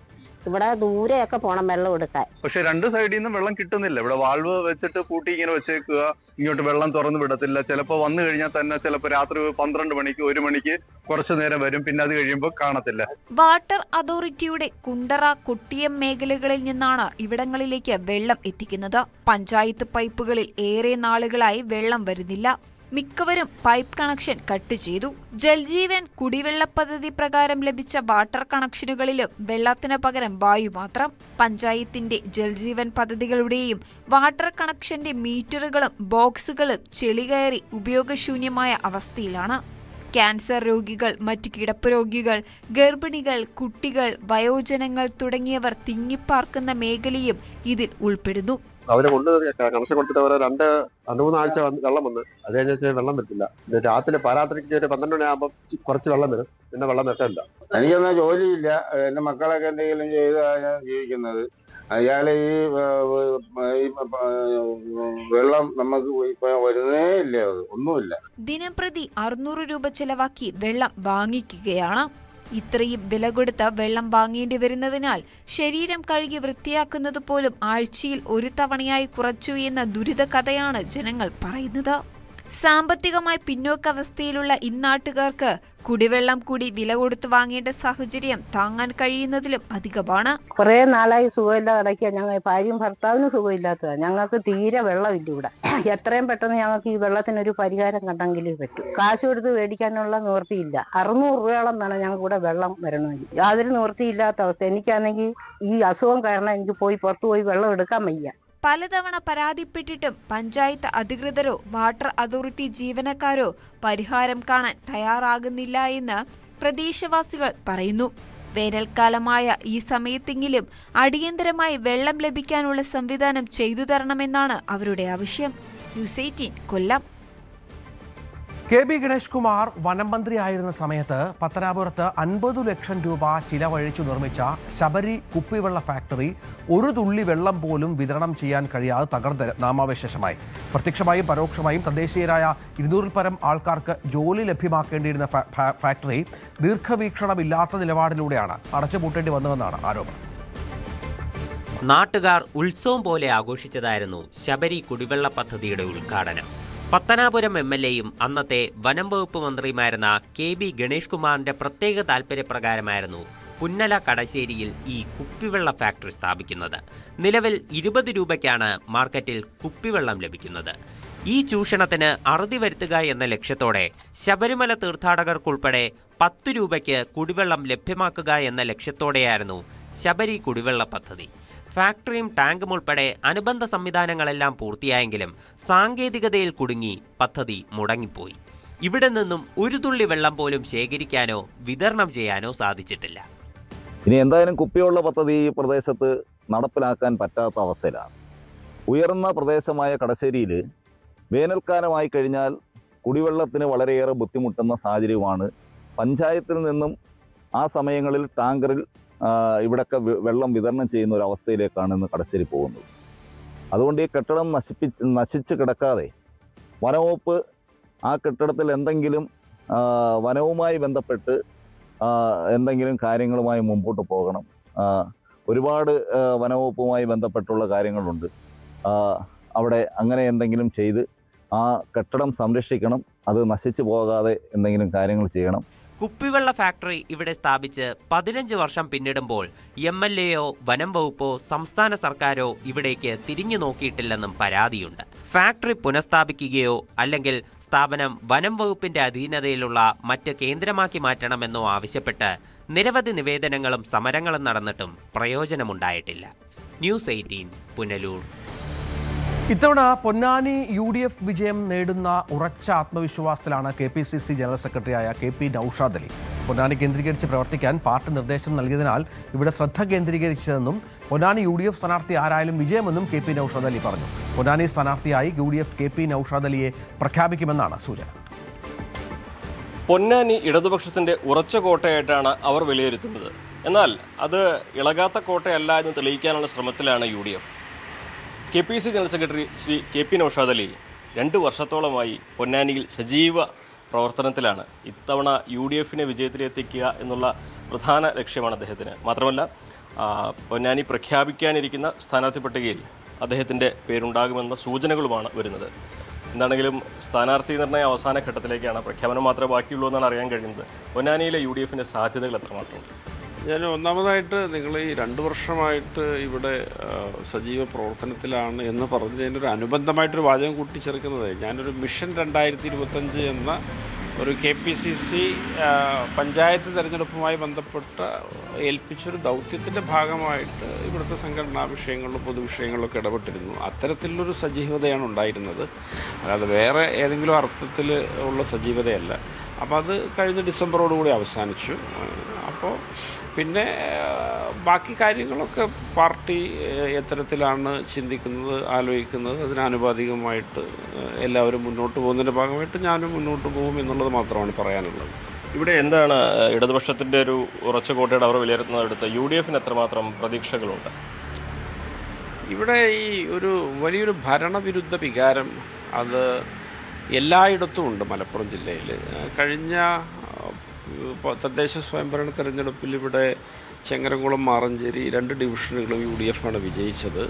ഇവിടെ ദൂരെയൊക്കെ പോണം വെള്ളം എടുക്കാൻ. പക്ഷെ 2 സൈഡിൽ നിന്നും വെള്ളം കിട്ടുന്നില്ല. ഇവിടെ വാൾവ് വെച്ചിട്ട് പൂട്ടി ഇങ്ങനെ വെച്ചേക്കുക, ഇങ്ങോട്ട് വെള്ളം തുറന്നു വിടത്തില്ല. ചിലപ്പോൾ വന്നു കഴിഞ്ഞാൽ തന്നെ ചിലപ്പോൾ രാത്രി 12 മണിക്ക് 1 മണിക്ക് കുറച്ചു നേരം വരും, പിന്നെ അത് കഴിയുമ്പോൾ കാണത്തില്ല. വാട്ടർ അതോറിറ്റിയുടെ കുണ്ടറ, കുട്ടിയം മേഖലകളിൽ നിന്നാണ് ഇവിടങ്ങളിലേക്ക് വെള്ളം എത്തിക്കുന്നത്. പഞ്ചായത്ത് പൈപ്പുകളിൽ ഏറെ നാളുകളായി വെള്ളം വരുന്നില്ല. മിക്കവരും പൈപ്പ് കണക്ഷൻ കട്ട് ചെയ്തു. ജൽജീവൻ കുടിവെള്ള പദ്ധതി പ്രകാരം ലഭിച്ച വാട്ടർ കണക്ഷനുകളിലും വെള്ളത്തിന് പകരം വായു മാത്രം. പഞ്ചായത്തിന്റെ ജൽജീവൻ പദ്ധതികളുടെയും വാട്ടർ കണക്ഷന്റെ മീറ്ററുകളും ബോക്സുകളും ചെളി കയറി ഉപയോഗശൂന്യമായ അവസ്ഥയിലാണ്. ക്യാൻസർ രോഗികൾ, മറ്റ് കിടപ്പ് രോഗികൾ, ഗർഭിണികൾ, കുട്ടികൾ, വയോജനങ്ങൾ തുടങ്ങിയവർ തിങ്ങിപ്പാർക്കുന്ന മേഖലയും ഇതിൽ ഉൾപ്പെടുന്നു. അവരെ കൊണ്ട് കണക്ഷൻ കൊടുത്തിട്ട് അവരെ 2-3 ആഴ്ച വെള്ളം വന്ന് അത് കഴിഞ്ഞ വെള്ളം വരത്തില്ല. രാത്രി പാരാത്രിക്ക് ഒരു 12 മണിയാകുമ്പോൾ കുറച്ച് വെള്ളം വരും, പിന്നെ വെള്ളം നിർത്തില്ല. എനിക്കൊന്നും ജോലിയില്ല, എന്റെ മക്കളൊക്കെ എന്തെങ്കിലും ചെയ്താണ് ജീവിക്കുന്നത്. അയാളെ ഈ വെള്ളം നമുക്ക് ഇപ്പൊ വരുന്നേ ഇല്ല, ഒന്നുമില്ല. ദിനംപ്രതി 600 രൂപ ചെലവാക്കി വെള്ളം വാങ്ങിക്കുകയാണ്. ഇത്രയും വില കൊടുത്ത് വെള്ളം വാങ്ങേണ്ടി വരുന്നതിനാൽ ശരീരം കഴുകി വൃത്തിയാക്കുന്നത് പോലും ആഴ്ചയിൽ 1 തവണയായി കുറച്ചു എന്ന ദുരിത കഥയാണ് ജനങ്ങൾ പറയുന്നത്. സാമ്പത്തികമായി പിന്നോക്കാവസ്ഥയിലുള്ള ഇന്നാട്ടുകാർക്ക് കുടിവെള്ളം കൂടി വില കൊടുത്ത് വാങ്ങേണ്ട സാഹചര്യം താങ്ങാൻ കഴിയുന്നതിലും അധികമാണ്. കുറെ നാളായി സുഖമില്ലാതെ കിടക്കുക. ഞങ്ങൾ ഭാര്യയും ഭർത്താവിനും സുഖമില്ലാത്തതാണ്. ഞങ്ങൾക്ക് തീരെ വെള്ളമില്ല ഇവിടെ. എത്രയും പെട്ടെന്ന് ഞങ്ങൾക്ക് ഈ വെള്ളത്തിനൊരു പരിഹാരം കണ്ടെങ്കിലേ പറ്റൂ. കാശ് കൊടുത്ത് മേടിക്കാനുള്ള നിവൃത്തിയില്ല. 600 രൂപയോളം വേണം ഞങ്ങൾക്ക് ഇവിടെ വെള്ളം വരണമെങ്കിൽ. യാതൊരു നിവൃത്തിയില്ലാത്ത അവസ്ഥ. എനിക്കാണെങ്കിൽ ഈ അസുഖം കാരണം എനിക്ക് പുറത്തു പോയി വെള്ളം എടുക്കാൻ വയ്യ. പലതവണ പരാതിപ്പെട്ടിട്ടും പഞ്ചായത്ത് അധികൃതരോ വാട്ടർ അതോറിറ്റി ജീവനക്കാരോ പരിഹാരം കാണാൻ തയ്യാറാകുന്നില്ല എന്ന് പ്രദേശവാസികൾ പറയുന്നു. വേനൽക്കാലമായ ഈ സമയത്തെങ്കിലും അടിയന്തരമായി വെള്ളം ലഭിക്കാനുള്ള സംവിധാനം ചെയ്തു തരണമെന്നാണ് അവരുടെ ആവശ്യം. ന്യൂസ് 18 കൊല്ലം. KB ഗണേഷ് കുമാർ വനം മന്ത്രിയായിരുന്ന സമയത്ത് പത്തനാപുരത്ത് 50 ലക്ഷം രൂപ ചിലവഴിച്ചു നിർമ്മിച്ച ശബരി കുപ്പിവെള്ള ഫാക്ടറി ഒരു തുള്ളി വെള്ളം പോലും വിതരണം ചെയ്യാൻ കഴിയാതെ തകർന്ന് നാമാവശേഷമായി. പ്രത്യക്ഷമായും പരോക്ഷമായും തദ്ദേശീയരായ 200-ൽ പരം ആൾക്കാർക്ക് ജോലി ലഭ്യമാക്കേണ്ടിയിരുന്ന ഫാക്ടറി ദീർഘവീക്ഷണമില്ലാത്ത നിലപാടിലൂടെയാണ് അടച്ചുപൂട്ടേണ്ടി വന്നതെന്നാണ് ആരോപണം. നാട്ടുകാർ ഉത്സവം പോലെ ആഘോഷിച്ചതായിരുന്നു ശബരി കുടിവെള്ള പദ്ധതിയുടെ ഉദ്ഘാടനം. പത്തനാപുരം MLAയും അന്നത്തെ വനം വകുപ്പ് മന്ത്രിയുമായിരുന്ന KB ഗണേഷ് കുമാറിന്റെ പ്രത്യേക താൽപര്യപ്രകാരമായിരുന്നു പുന്നല കടശ്ശേരിയിൽ ഈ കുപ്പിവെള്ള ഫാക്ടറി സ്ഥാപിക്കുന്നത്. നിലവിൽ 20 രൂപയ്ക്കാണ് മാർക്കറ്റിൽ കുപ്പിവെള്ളം ലഭിക്കുന്നത്. ഈ ചൂഷണത്തിന് അറുതി വരുത്തുക എന്ന ലക്ഷ്യത്തോടെ ശബരിമല തീർത്ഥാടകർക്കുൾപ്പെടെ 10 രൂപയ്ക്ക് കുടിവെള്ളം ലഭ്യമാക്കുക എന്ന ലക്ഷ്യത്തോടെയായിരുന്നു ശബരി കുടിവെള്ള പദ്ധതി. ഫാക്ടറിയും ടാങ്കും ഉൾപ്പെടെ അനുബന്ധ സംവിധാനങ്ങളെല്ലാം പൂർത്തിയായെങ്കിലും സാങ്കേതികതയിൽ കുടുങ്ങി പദ്ധതി മുടങ്ങിപ്പോയി. ഇവിടെ നിന്നും ഒരു തുള്ളി വെള്ളം പോലും ശേഖരിക്കാനോ വിതരണം ചെയ്യാനോ സാധിച്ചിട്ടില്ല. ഇനി എന്തായാലും കുപ്പിവെള്ള പദ്ധതി ഈ പ്രദേശത്ത് നടപ്പിലാക്കാൻ പറ്റാത്ത അവസ്ഥയിലാണ്. ഉയർന്ന പ്രദേശമായ കടശ്ശേരിയിൽ വേനൽക്കാലമായി കഴിഞ്ഞാൽ കുടിവെള്ളത്തിന് വളരെയേറെ ബുദ്ധിമുട്ടുന്ന സാഹചര്യമാണ്. പഞ്ചായത്തിൽ നിന്നും ആ സമയങ്ങളിൽ ടാങ്കറിൽ ഇവിടെയൊക്കെ വെള്ളം വിതരണം ചെയ്യുന്ന ഒരു അവസ്ഥയിലേക്കാണ് ഇന്ന് കടശ്ശേരി പോകുന്നത്. അതുകൊണ്ട് ഈ കെട്ടിടം നശിച്ച് കിടക്കാതെ വനവകുപ്പ് ആ കെട്ടിടത്തിൽ എന്തെങ്കിലും വനവുമായി ബന്ധപ്പെട്ട് എന്തെങ്കിലും കാര്യങ്ങളുമായി മുമ്പോട്ട് പോകണം. ഒരുപാട് വനവകുപ്പുമായി ബന്ധപ്പെട്ടുള്ള കാര്യങ്ങളുണ്ട്. അവിടെ അങ്ങനെ എന്തെങ്കിലും ചെയ്ത് ആ കെട്ടിടം സംരക്ഷിക്കണം. അത് നശിച്ചു പോകാതെ എന്തെങ്കിലും കാര്യങ്ങൾ ചെയ്യണം. കുപ്പിവെള്ള ഫാക്ടറി ഇവിടെ സ്ഥാപിച്ച് 15 വർഷം പിന്നിടുമ്പോൾ MLAയോ വനം വകുപ്പോ സംസ്ഥാന സർക്കാരോ ഇവിടേക്ക് തിരിഞ്ഞു നോക്കിയിട്ടില്ലെന്നും പരാതിയുണ്ട്. ഫാക്ടറി പുനഃസ്ഥാപിക്കുകയോ അല്ലെങ്കിൽ സ്ഥാപനം വനം വകുപ്പിന്റെ അധീനതയിലുള്ള മറ്റ് കേന്ദ്രമാക്കി മാറ്റണമെന്നോ ആവശ്യപ്പെട്ട് നിരവധി നിവേദനങ്ങളും സമരങ്ങളും നടന്നിട്ടും പ്രയോജനമുണ്ടായിട്ടില്ല. ന്യൂസ് 18 പുനലൂർ. ഇത്തവണ പൊന്നാനി UDF വിജയം നേടുന്ന ഉറച്ച ആത്മവിശ്വാസത്തിലാണ് KPCC ജനറൽ സെക്രട്ടറിയായ KP നൌഷാദ് അലി. പൊന്നാനി കേന്ദ്രീകരിച്ച് പ്രവർത്തിക്കാൻ പാർട്ടി നിർദ്ദേശം നൽകിയതിനാൽ ഇവിടെ ശ്രദ്ധ കേന്ദ്രീകരിച്ചതെന്നും പൊന്നാനി UDF സ്ഥാനാർത്ഥി ആരായാലും വിജയമെന്നും KP നൌഷാദ് അലി പറഞ്ഞു. പൊന്നാനി സ്ഥാനാർത്ഥിയായി UDF KP നൌഷാദ് അലിയെ പ്രഖ്യാപിക്കുമെന്നാണ് സൂചന. പൊന്നാനി ഇടതുപക്ഷത്തിന്റെ ഉറച്ച കോട്ടയായിട്ടാണ് അവർ വിലയിരുത്തുന്നത്. എന്നാൽ അത് ഇളകാത്ത കോട്ടയല്ല എന്ന് തെളിയിക്കാനുള്ള ശ്രമത്തിലാണ് UDF. KPC general secretary Shri KP Naushad Ali 2 വർഷത്തോളമായി പൊന്നാനിയിൽ സജീവ പ്രവർത്തനത്തിലാണ്. ഇത്തവണ UDFനെ വിജയത്തിലെത്തിക്കുക എന്നുള്ള പ്രധാന ലക്ഷ്യമാണ് അദ്ദേഹത്തിന്. മാത്രമല്ല പൊന്നാനി പ്രഖ്യാപിക്കാനിരിക്കുന്ന സ്ഥാനാർത്ഥി പട്ടികയിൽ അദ്ദേഹത്തിൻ്റെ പേരുണ്ടാകുമെന്ന സൂചനകളുമാണ് വരുന്നത്. എന്താണെങ്കിലും സ്ഥാനാർത്ഥി നിർണയ അവസാന ഘട്ടത്തിലേക്കാണ്. പ്രഖ്യാപനം മാത്രമേ ബാക്കിയുള്ളൂ എന്നാണ് അറിയാൻ കഴിയുന്നത്. പൊന്നാനിയിലെ UDFന്റെ സാധ്യതകൾ എത്രമാത്രമുണ്ട്? ഞാൻ ഒന്നാമതായിട്ട് നിങ്ങൾ ഈ 2 വർഷമായിട്ട് ഇവിടെ സജീവ പ്രവർത്തനത്തിലാണ് എന്ന് പറഞ്ഞതിനൊരു അനുബന്ധമായിട്ടൊരു വാചകം കൂട്ടിച്ചേർക്കുന്നത്, ഞാനൊരു മിഷൻ 2025 എന്ന ഒരു KPCC പഞ്ചായത്ത് തിരഞ്ഞെടുപ്പുമായി ബന്ധപ്പെട്ട ഏൽപ്പിച്ചൊരു ദൗത്യത്തിൻ്റെ ഭാഗമായിട്ട് ഇവിടുത്തെ സംഘടനാ വിഷയങ്ങളിലും പൊതുവിഷയങ്ങളിലൊക്കെ ഇടപെട്ടിരുന്നു. അത്തരത്തിലുള്ളൊരു സജീവതയാണ് ഉണ്ടായിരുന്നത്, അല്ലാതെ വേറെ ഏതെങ്കിലും അർത്ഥത്തിൽ ഉള്ള സജീവതയല്ല. അപ്പോൾ അത് കഴിഞ്ഞ ഡിസംബറോടുകൂടി അവസാനിച്ചു. അപ്പോൾ പിന്നെ ബാക്കി കാര്യങ്ങളൊക്കെ പാർട്ടി എത്തരത്തിലാണ് ചിന്തിക്കുന്നത്, ആലോചിക്കുന്നത്, അതിനാനുപാതികമായിട്ട് എല്ലാവരും മുന്നോട്ട് പോകുന്നതിൻ്റെ ഭാഗമായിട്ട് ഞാനും മുന്നോട്ട് പോകും എന്നുള്ളത് മാത്രമാണ് പറയാനുള്ളത്. ഇവിടെ എന്താണ് ഇടതുപക്ഷത്തിൻ്റെ ഒരു ഉറച്ച കോട്ടയുടെ അവർ വിലയിരുത്തുന്നതെടുത്ത് UDFന് എത്രമാത്രം പ്രതീക്ഷകളുണ്ട്? ഇവിടെ ഈ ഒരു വലിയൊരു ഭരണവിരുദ്ധ വികാരം അത് എല്ലായിടത്തും ഉണ്ട്. മലപ്പുറം ജില്ലയിൽ കഴിഞ്ഞ തദ്ദേശ സ്വയംഭരണ തെരഞ്ഞെടുപ്പിൽ ഇവിടെ ചെങ്ങരംകുളം, മാറഞ്ചേരി 2 ഡിവിഷനുകളും UDF ആണ് വിജയിച്ചത്.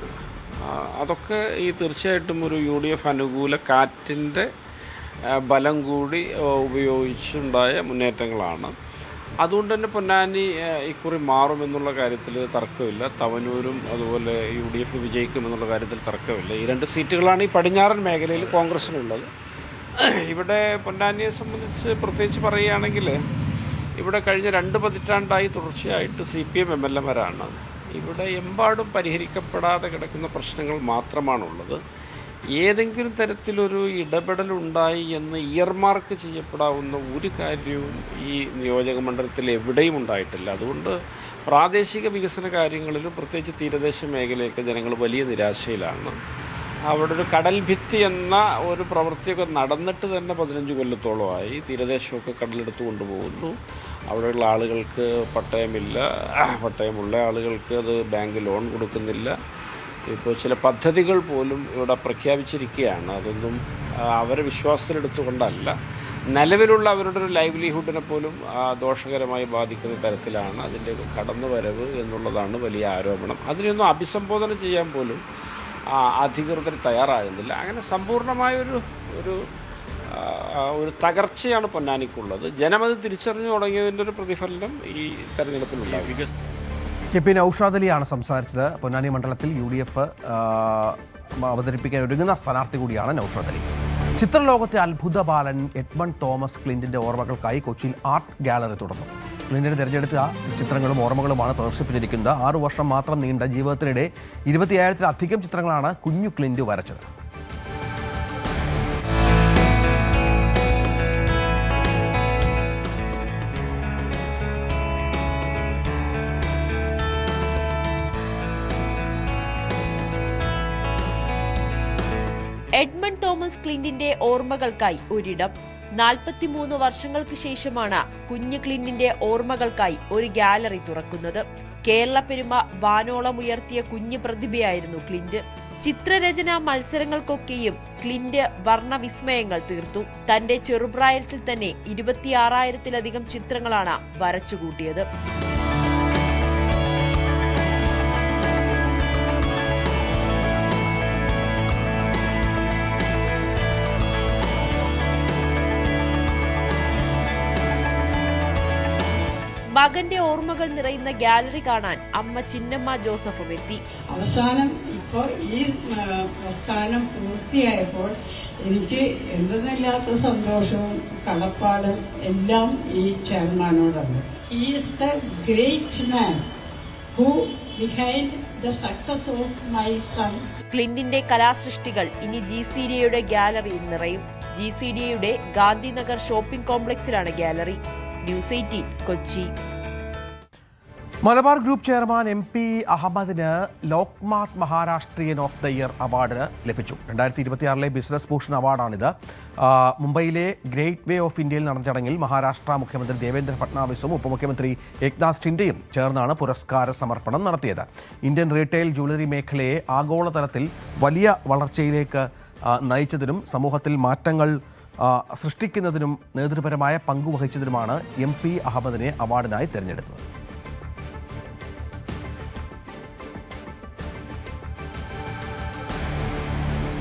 അതൊക്കെ ഈ തീർച്ചയായിട്ടും ഒരു UDF അനുകൂല കാറ്റിൻ്റെ ബലം കൂടി ഉപയോഗിച്ചുണ്ടായ മുന്നേറ്റങ്ങളാണ്. അതുകൊണ്ട് തന്നെ പൊന്നാനി ഇക്കുറി മാറുമെന്നുള്ള കാര്യത്തിൽ തർക്കമില്ല. തവനൂരും അതുപോലെ UDF വിജയിക്കുമെന്നുള്ള കാര്യത്തിൽ തർക്കമില്ല. ഈ 2 സീറ്റുകളാണ് ഈ പടിഞ്ഞാറൻ മേഖലയിൽ കോൺഗ്രസിനുള്ളത്. ഇവിടെ പൊന്നാനിയെ സംബന്ധിച്ച് പ്രത്യേകിച്ച് പറയുകയാണെങ്കിൽ ഇവിടെ കഴിഞ്ഞ 2 പതിറ്റാണ്ടായി തുടർച്ചയായിട്ട് CPM MLAമാരാണ്. ഇവിടെ എമ്പാടും പരിഹരിക്കപ്പെടാതെ കിടക്കുന്ന പ്രശ്നങ്ങൾ മാത്രമാണുള്ളത്. ഏതെങ്കിലും തരത്തിലൊരു ഇടപെടലുണ്ടായി എന്ന് ഇയർമാർക്ക് ചെയ്യപ്പെടാവുന്ന ഒരു കാര്യവും ഈ നിയോജക മണ്ഡലത്തിൽ എവിടെയും ഉണ്ടായിട്ടില്ല. അതുകൊണ്ട് പ്രാദേശിക വികസന കാര്യങ്ങളിലും പ്രത്യേകിച്ച് തീരദേശ മേഖലയൊക്കെ ജനങ്ങൾ വലിയ നിരാശയിലാണ്. അവിടെ ഒരു കടൽ ഭിത്തി എന്ന ഒരു പ്രവൃത്തിയൊക്കെ നടന്നിട്ട് തന്നെ 15 കൊല്ലത്തോളമായി. തീരദേശമൊക്കെ കടലെടുത്ത് കൊണ്ടുപോകുന്നു. അവിടെയുള്ള ആളുകൾക്ക് പട്ടയമില്ല, പട്ടയമുള്ള ആളുകൾക്ക് അത് ബാങ്ക് ലോൺ കൊടുക്കുന്നില്ല. ഇപ്പോൾ ചില പദ്ധതികൾ പോലും ഇവിടെ പ്രഖ്യാപിച്ചിരിക്കുകയാണ്. അതൊന്നും അവരെ വിശ്വാസത്തിലെടുത്തുകൊണ്ടല്ല, നിലവിലുള്ള അവരുടെ ഒരു ലൈവ്ലിഹുഡിനെ പോലും ദോഷകരമായി ബാധിക്കുന്ന തരത്തിലാണ് അതിൻ്റെ കടന്നുവരവ് എന്നുള്ളതാണ് വലിയ ആരോപണം. അതിനൊന്നും അഭിസംബോധന ചെയ്യാൻ പോലും അധികൃതർ തയ്യാറാകുന്നില്ല. അങ്ങനെ സമ്പൂർണ്ണമായൊരു ഒരു തകർച്ചയാണ് പൊന്നാനിക്കുള്ളത്. ജനമത് തിരിച്ചറിഞ്ഞു തുടങ്ങിയതിൻ്റെ ഒരു പ്രതിഫലനം ഈ തെരഞ്ഞെടുപ്പിലുണ്ടാകും. KP നൌഷാദ് അലിയാണ് സംസാരിച്ചത്. പൊന്നാനി മണ്ഡലത്തിൽ UDF അവതരിപ്പിക്കാൻ ഒരുങ്ങുന്ന സ്ഥാനാർത്ഥി കൂടിയാണ് നൌഷാദ് അലി. ചിത്രലോകത്തെ അത്ഭുത ബാലൻ എഡ്മണ്ട് തോമസ് ക്ലിന്റിന്റെ ഓർമ്മകൾക്കായി കൊച്ചിയിൽ ആർട്ട് ഗാലറി തുറന്നു. ക്ലിന്റിന് തിരഞ്ഞെടുത്ത ചിത്രങ്ങളും ഓർമ്മകളുമാണ് പ്രദർശിപ്പിച്ചിരിക്കുന്നത്. 6 വർഷം മാത്രം നീണ്ട ജീവിതത്തിനിടെ 25,000-ലധികം ചിത്രങ്ങളാണ് കുഞ്ഞു ക്ലിന്റ് വരച്ചത്. എഡ്മണ്ട് തോമസ് ക്ലിന്റിന്റെ ഓർമ്മകൾക്കായി ഒരിടം. 43 വർഷങ്ങൾക്ക് ശേഷമാണ് കുഞ്ഞ് ക്ലിന്റിന്റെ ഓർമ്മകൾക്കായി ഒരു ഗാലറി തുറക്കുന്നത്. കേരള പെരുമ വാനോളം ഉയർത്തിയ കുഞ്ഞു പ്രതിഭയായിരുന്നു ക്ലിന്റ്. ചിത്രരചനാ മത്സരങ്ങൾക്കൊക്കെയും ക്ലിന്റ് വർണ്ണവിസ്മയങ്ങൾ തീർത്തു. തന്റെ ചെറുപ്രായത്തിൽ തന്നെ 26,000-ത്തിലധികം ചിത്രങ്ങളാണ് വരച്ചുകൂട്ടിയത്. മകന്റെ ഓർമ്മകൾ നിറയുന്ന ഗാലറി കാണാൻ അമ്മ ചിന്നമ്മ ജോസഫും എത്തി. അവസാനം ഇപ്പോൾ ഈ പ്രസ്ഥാനം പൂർത്തിയായപ്പോൾ എനിക്ക് എന്തെന്നില്ലാത്ത സന്തോഷവും കടപ്പാടും എല്ലാം ഈ ചെയർമാനോടുണ്ട്. He is the great man who behind the success of my son. ക്ലിന്റിന്റെ കലാസൃഷ്ടികൾ ഇനി GCDയുടെ ഗാലറിയിൽ നിറയും. GCDയുടെ ഗാന്ധിനഗർ ഷോപ്പിംഗ് കോംപ്ലക്സിലാണ് ഗാലറി. News 18 Kochi. Malabar group chairman MP അഹമ്മദിന് Lokmat Maharashtrian of the year award ലഭിച്ചു. 2026 ബിസിനസ് ഭൂഷൺ അവാർഡാണിത്. മുംബൈയിലെ ഗ്രേറ്റ് വേ ഓഫ് ഇന്ത്യയിൽ നടന്ന ചടങ്ങിൽ മഹാരാഷ്ട്ര മുഖ്യമന്ത്രി ദേവേന്ദ്ര ഫട്നാവിസും ഉപമുഖ്യമന്ത്രി ഏക്നാഥ് ഷിൻഡെയും ചേർന്നാണ് പുരസ്കാര സമർപ്പണം നടത്തിയത്. ഇന്ത്യൻ റീറ്റെയിൽ ജ്വല്ലറി മേഖലയെ ആഗോളതലത്തിൽ വലിയ വളർച്ചയിലേക്ക് നയിച്ചതിനും സമൂഹത്തിൽ മാറ്റങ്ങൾ സൃഷ്ടിക്കുന്നതിനും നേതൃപരമായ പങ്കുവഹിച്ചതിനുമാണ് MP അഹമ്മദിനെ അവാർഡിനായി തിരഞ്ഞെടുത്തത്.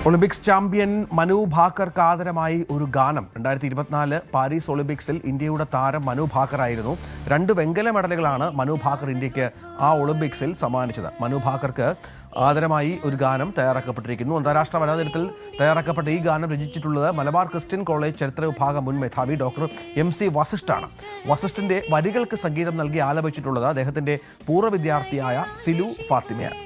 ഒളിമ്പിക്സ് ചാമ്പ്യൻ മനു ഭാക്കർക്ക് ആദരമായി ഒരു ഗാനം. 2024 പാരീസ് ഒളിമ്പിക്സിൽ ഇന്ത്യയുടെ താരം മനു ഭാക്കറായിരുന്നു. 2 വെങ്കല മെഡലുകളാണ് മനു ഭാക്കർ ഇന്ത്യക്ക് ആ ഒളിമ്പിക്സിൽ സമ്മാനിച്ചത്. മനു ഭാക്കർക്ക് ആദരമായി ഒരു ഗാനം തയ്യാറാക്കപ്പെട്ടിരിക്കുന്നു. അന്താരാഷ്ട്ര വനിതാ ദിനത്തിൽ തയ്യാറാക്കപ്പെട്ട ഈ ഗാനം രചിച്ചിട്ടുള്ളത് മലബാർ ക്രിസ്ത്യൻ കോളേജ് ചരിത്ര വിഭാഗം മുൻ മേധാവി ഡോക്ടർ MC വസിഷ്ഠാണ്. വസിഷ്ഠിന്റെ വരികൾക്ക് സംഗീതം നൽകി ആലപിച്ചിട്ടുള്ളത് അദ്ദേഹത്തിന്റെ പൂർവ്വ വിദ്യാർത്ഥിയായ Silu ഫാത്തിമയാണ്.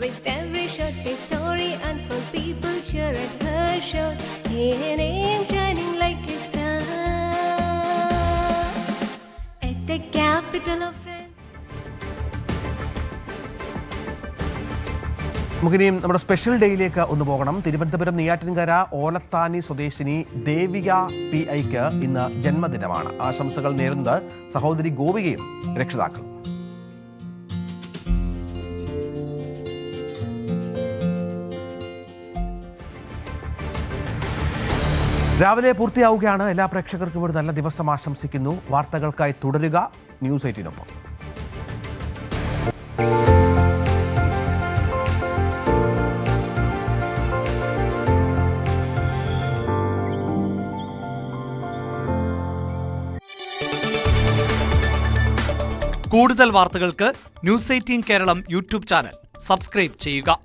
With every shot a story unfold, people cheer at her shot. Her name shining like a star at the capital of France. നമുക്കിനിയും നമ്മുടെ സ്പെഷ്യൽ ഡേയിലേക്ക് ഒന്ന് പോകണം. തിരുവനന്തപുരം നെയ്യാറ്റിൻകര ഓലത്താനി സ്വദേശിനി ദേവിക PIക്ക് ഇന്ന് ജന്മദിനമാണ്. ആശംസകൾ നേരുന്നത് സഹോദരി ഗോപികയും രക്ഷിതാക്കളും. രാവിലെ പൂർത്തിയാവുകയാണ്. എല്ലാ പ്രേക്ഷകർക്കും ഒരു നല്ല ദിവസം ആശംസിക്കുന്നു. വാർത്തകൾക്കായി തുടരുക ന്യൂസ് 18-നൊപ്പം. കൂടുതൽ വാർത്തകൾക്ക് news 18 Keralam YouTube channel subscribe ചെയ്യുക.